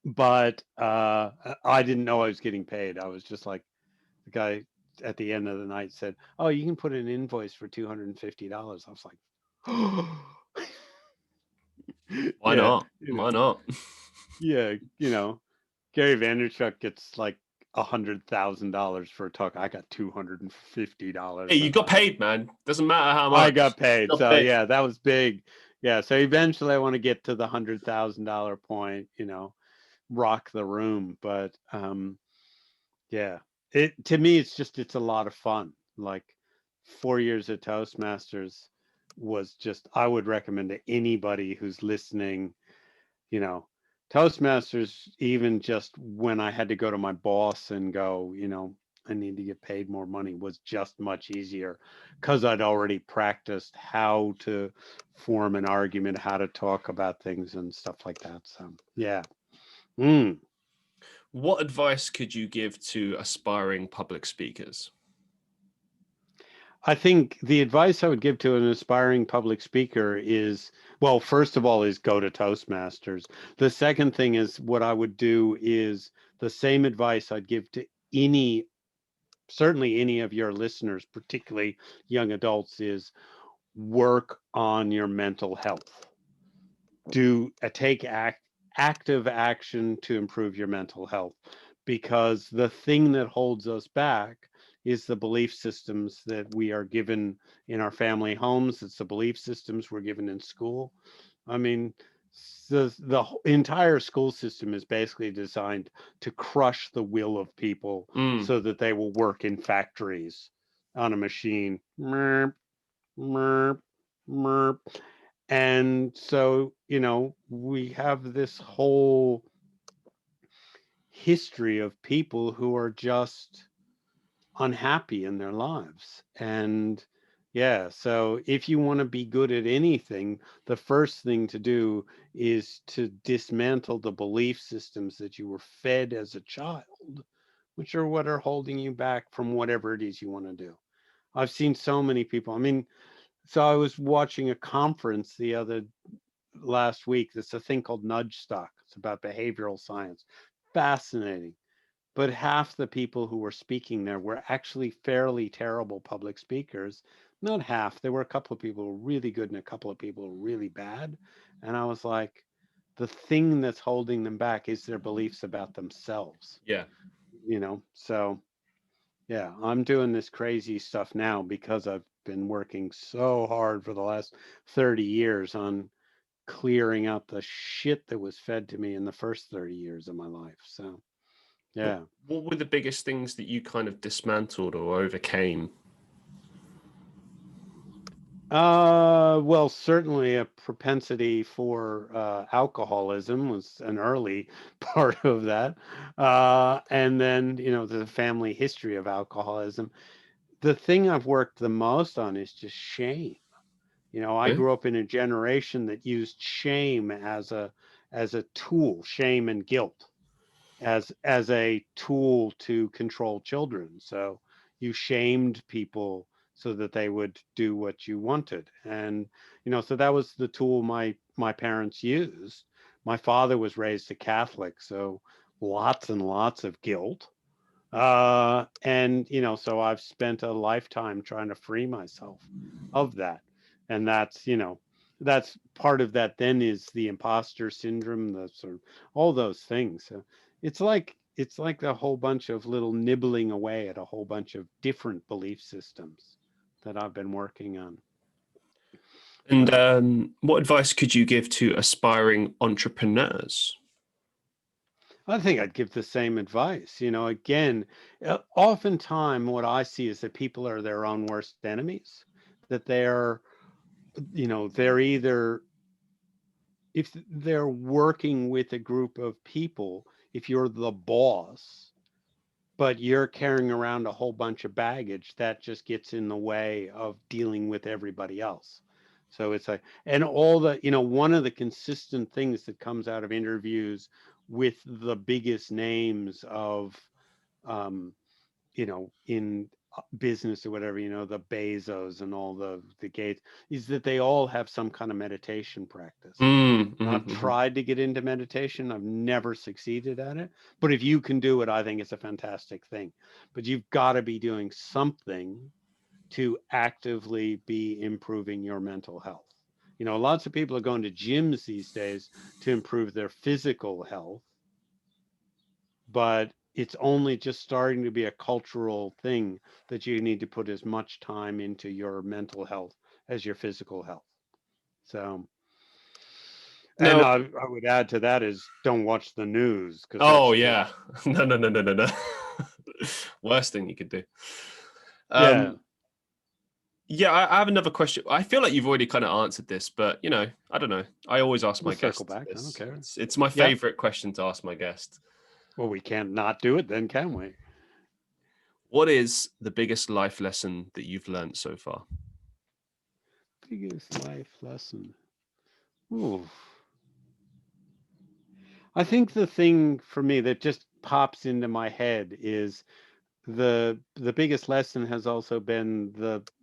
but I didn't know I was getting paid. I was just like, the guy at the end of the night said, "Oh, you can put an invoice for $250." I was like, why yeah, not? Why not? yeah, Gary Vaynerchuk gets like $100,000 for a talk. I got Hey, $250. you got paid, man. Doesn't matter how I much. got paid. You got So paid. yeah, that was big. Yeah. So eventually I want to get to the $100,000 point, rock the room. But yeah, to me, it's a lot of fun. Like 4 years at Toastmasters was just, I would recommend to anybody who's listening, you know, Toastmasters, even just when I had to go to my boss and go, I need to get paid more money, was just much easier because I'd already practiced how to form an argument, how to talk about things and stuff like that. So, yeah. Mm. What advice could you give to aspiring public speakers? I think the advice I would give to an aspiring public speaker is, well, first of all, is go to Toastmasters. The second thing is what I would do is the same advice I'd give to certainly any of your listeners, particularly young adults, is work on your mental health. Take active action to improve your mental health, because the thing that holds us back is the belief systems that we are given in our family homes. It's the belief systems we're given in school. I mean, the entire school system is basically designed to crush the will of people Mm. so that they will work in factories on a machine. Merp, merp, merp. And so, we have this whole history of people who are just unhappy in their lives. And yeah, so if you want to be good at anything, the first thing to do is to dismantle the belief systems that you were fed as a child, which are what are holding you back from whatever it is you want to do. I've seen so many people. I mean, so I was watching a conference the other last week. It's a thing called Nudge Stock. It's about behavioral science. Fascinating. But half the people who were speaking there were actually fairly terrible public speakers. Not half. There were a couple of people who were really good and a couple of people who were really bad. And I was like, the thing that's holding them back is their beliefs about themselves. Yeah. So yeah, I'm doing this crazy stuff now because I've been working so hard for the last 30 years on clearing out the shit that was fed to me in the first 30 years of my life. So, yeah. What were the biggest things that you kind of dismantled or overcame? Well, certainly a propensity for alcoholism was an early part of that. And then, the family history of alcoholism. The thing I've worked the most on is just shame. I Yeah. grew up in a generation that used shame as a tool, shame and guilt as a tool to control children. So you shamed people so that they would do what you wanted. And so that was the tool my parents used. My father was raised a Catholic, so lots and lots of guilt. And so I've spent a lifetime trying to free myself of that. And that's part of that then is the imposter syndrome, the sort of all those things. So it's like a whole bunch of little nibbling away at a whole bunch of different belief systems that I've been working on. And So what advice could you give to aspiring entrepreneurs? I think I'd give the same advice. Again, oftentimes what I see is that people are their own worst enemies, that they're either, if they're working with a group of people, if you're the boss, but you're carrying around a whole bunch of baggage, that just gets in the way of dealing with everybody else. So it's like, and all the, one of the consistent things that comes out of interviews with the biggest names of, um, in business or whatever, the Bezos and all the Gates, is that they all have some kind of meditation practice. Mm, And mhm, I've mhm. tried to get into meditation. I've never succeeded at it. But if you can do it, I think it's a fantastic thing. But you've got to be doing something to actively be improving your mental health. Lots of people are going to gyms these days to improve their physical health, but it's only just starting to be a cultural thing that you need to put as much time into your mental health as your physical health. So, and No. I would add to that is don't watch the news because Oh that's just, yeah. No, no, no, no, no, no. Worst thing you could do. yeah, Um, yeah, I have another question. I feel like you've already kind of answered this, but I don't know. I always ask we'll my circle guests back. I don't this. care. It's my Yeah. favorite question to ask my guest. Well, we can't not do it then, can we? What is the biggest life lesson that you've learned so far? Biggest life lesson. Ooh. I think the thing for me that just pops into my head is the biggest lesson has also been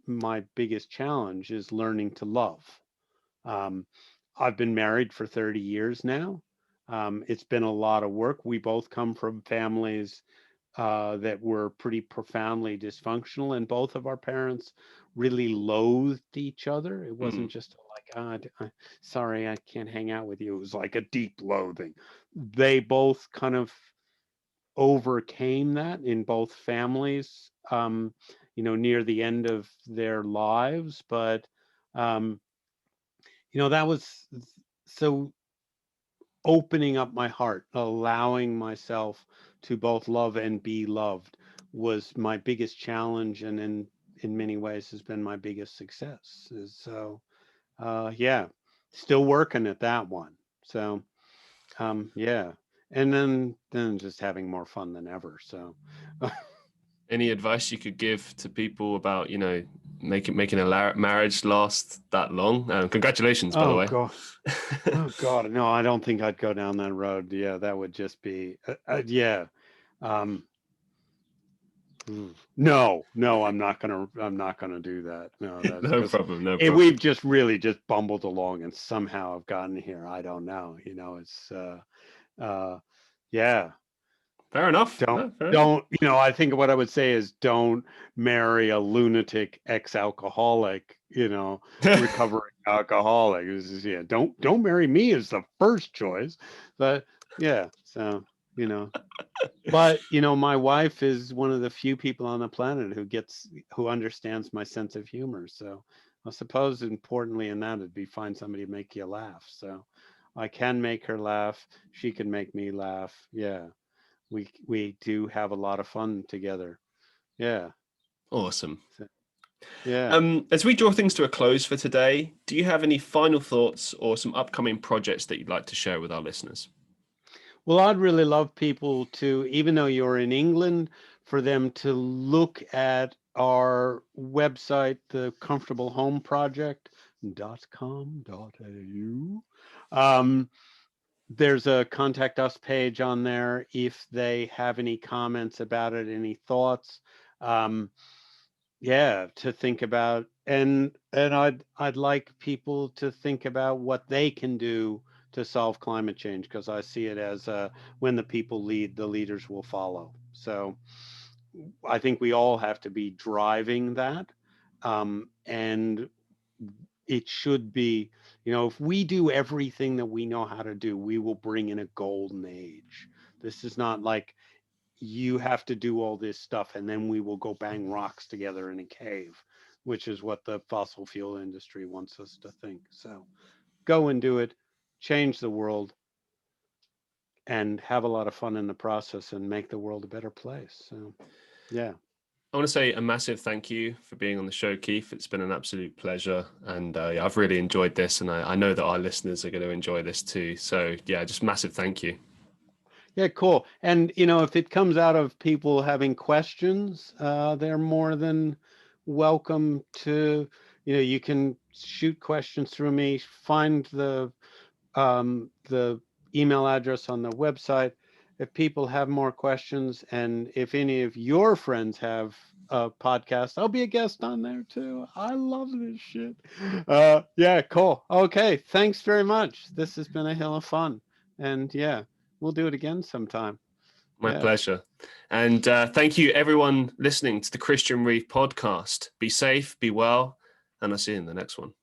my biggest challenge is learning to love. Um, I've been married for 30 years now. It's been a lot of work. We both come from families that were pretty profoundly dysfunctional, and both of our parents really loathed each other. It Mm, wasn't just like, sorry, I can't hang out with you. It was like a deep loathing. They both kind of overcame that in both families, near the end of their lives. But, um, that was so opening up my heart, allowing myself to both love and be loved was my biggest challenge, and in many ways has been my biggest success. So, yeah, still working at that one. So, yeah, and then just having more fun than ever. So, any advice you could give to people about making a marriage last that long? Congratulations, by the oh way. god, oh god, no, I don't think I'd go down that road. Yeah, that would just be, yeah. Um, no, I'm not gonna do that. No, that's No because problem, no problem. we've just really just bumbled along and somehow have gotten here. I don't know. It's uh yeah. Fair enough. Don't No, fair enough. don't I think what I would say is don't marry a lunatic ex-alcoholic, recovering alcoholic. Yeah, don't marry me as the first choice. But yeah, so you know but my wife is one of the few people on the planet who understands my sense of humor. So I suppose importantly in that it'd be find somebody to make you laugh. So I can make her laugh. She can make me laugh. Yeah. We do have a lot of fun together. Yeah. Awesome. So, Yeah. As we draw things to a close for today, do you have any final thoughts or some upcoming projects that you'd like to share with our listeners? Well, I'd really love people to, even though you're in England, for them to look at our website, the comfortablehomeproject.com.au. There's a contact us page on there if they have any comments about it, any thoughts. Yeah, to think about, and I'd like people to think about what they can do to solve climate change, because I see it as when the people lead, the leaders will follow. So I think we all have to be driving that, and it should be, if we do everything that we know how to do, we will bring in a golden age. This is not like you have to do all this stuff and then we will go bang rocks together in a cave, which is what the fossil fuel industry wants us to think. So go and do it, change the world, and have a lot of fun in the process and make the world a better place. So, yeah. I want to say a massive thank you for being on the show, Keith. It's been an absolute pleasure. And yeah, I've really enjoyed this. And I know that our listeners are going to enjoy this too. So yeah, just massive thank you. Yeah, cool. And, if it comes out of people having questions, they're more than welcome to, you can shoot questions through me, find the email address on the website. If people have more questions, and if any of your friends have a podcast, I'll be a guest on there too. I love this shit. Yeah, cool. Okay, thanks very much. This has been a hill of fun. And yeah, we'll do it again sometime. My Yeah. pleasure. And thank you, everyone listening to the Christian Reeve podcast. Be safe, be well, and I'll see you in the next one.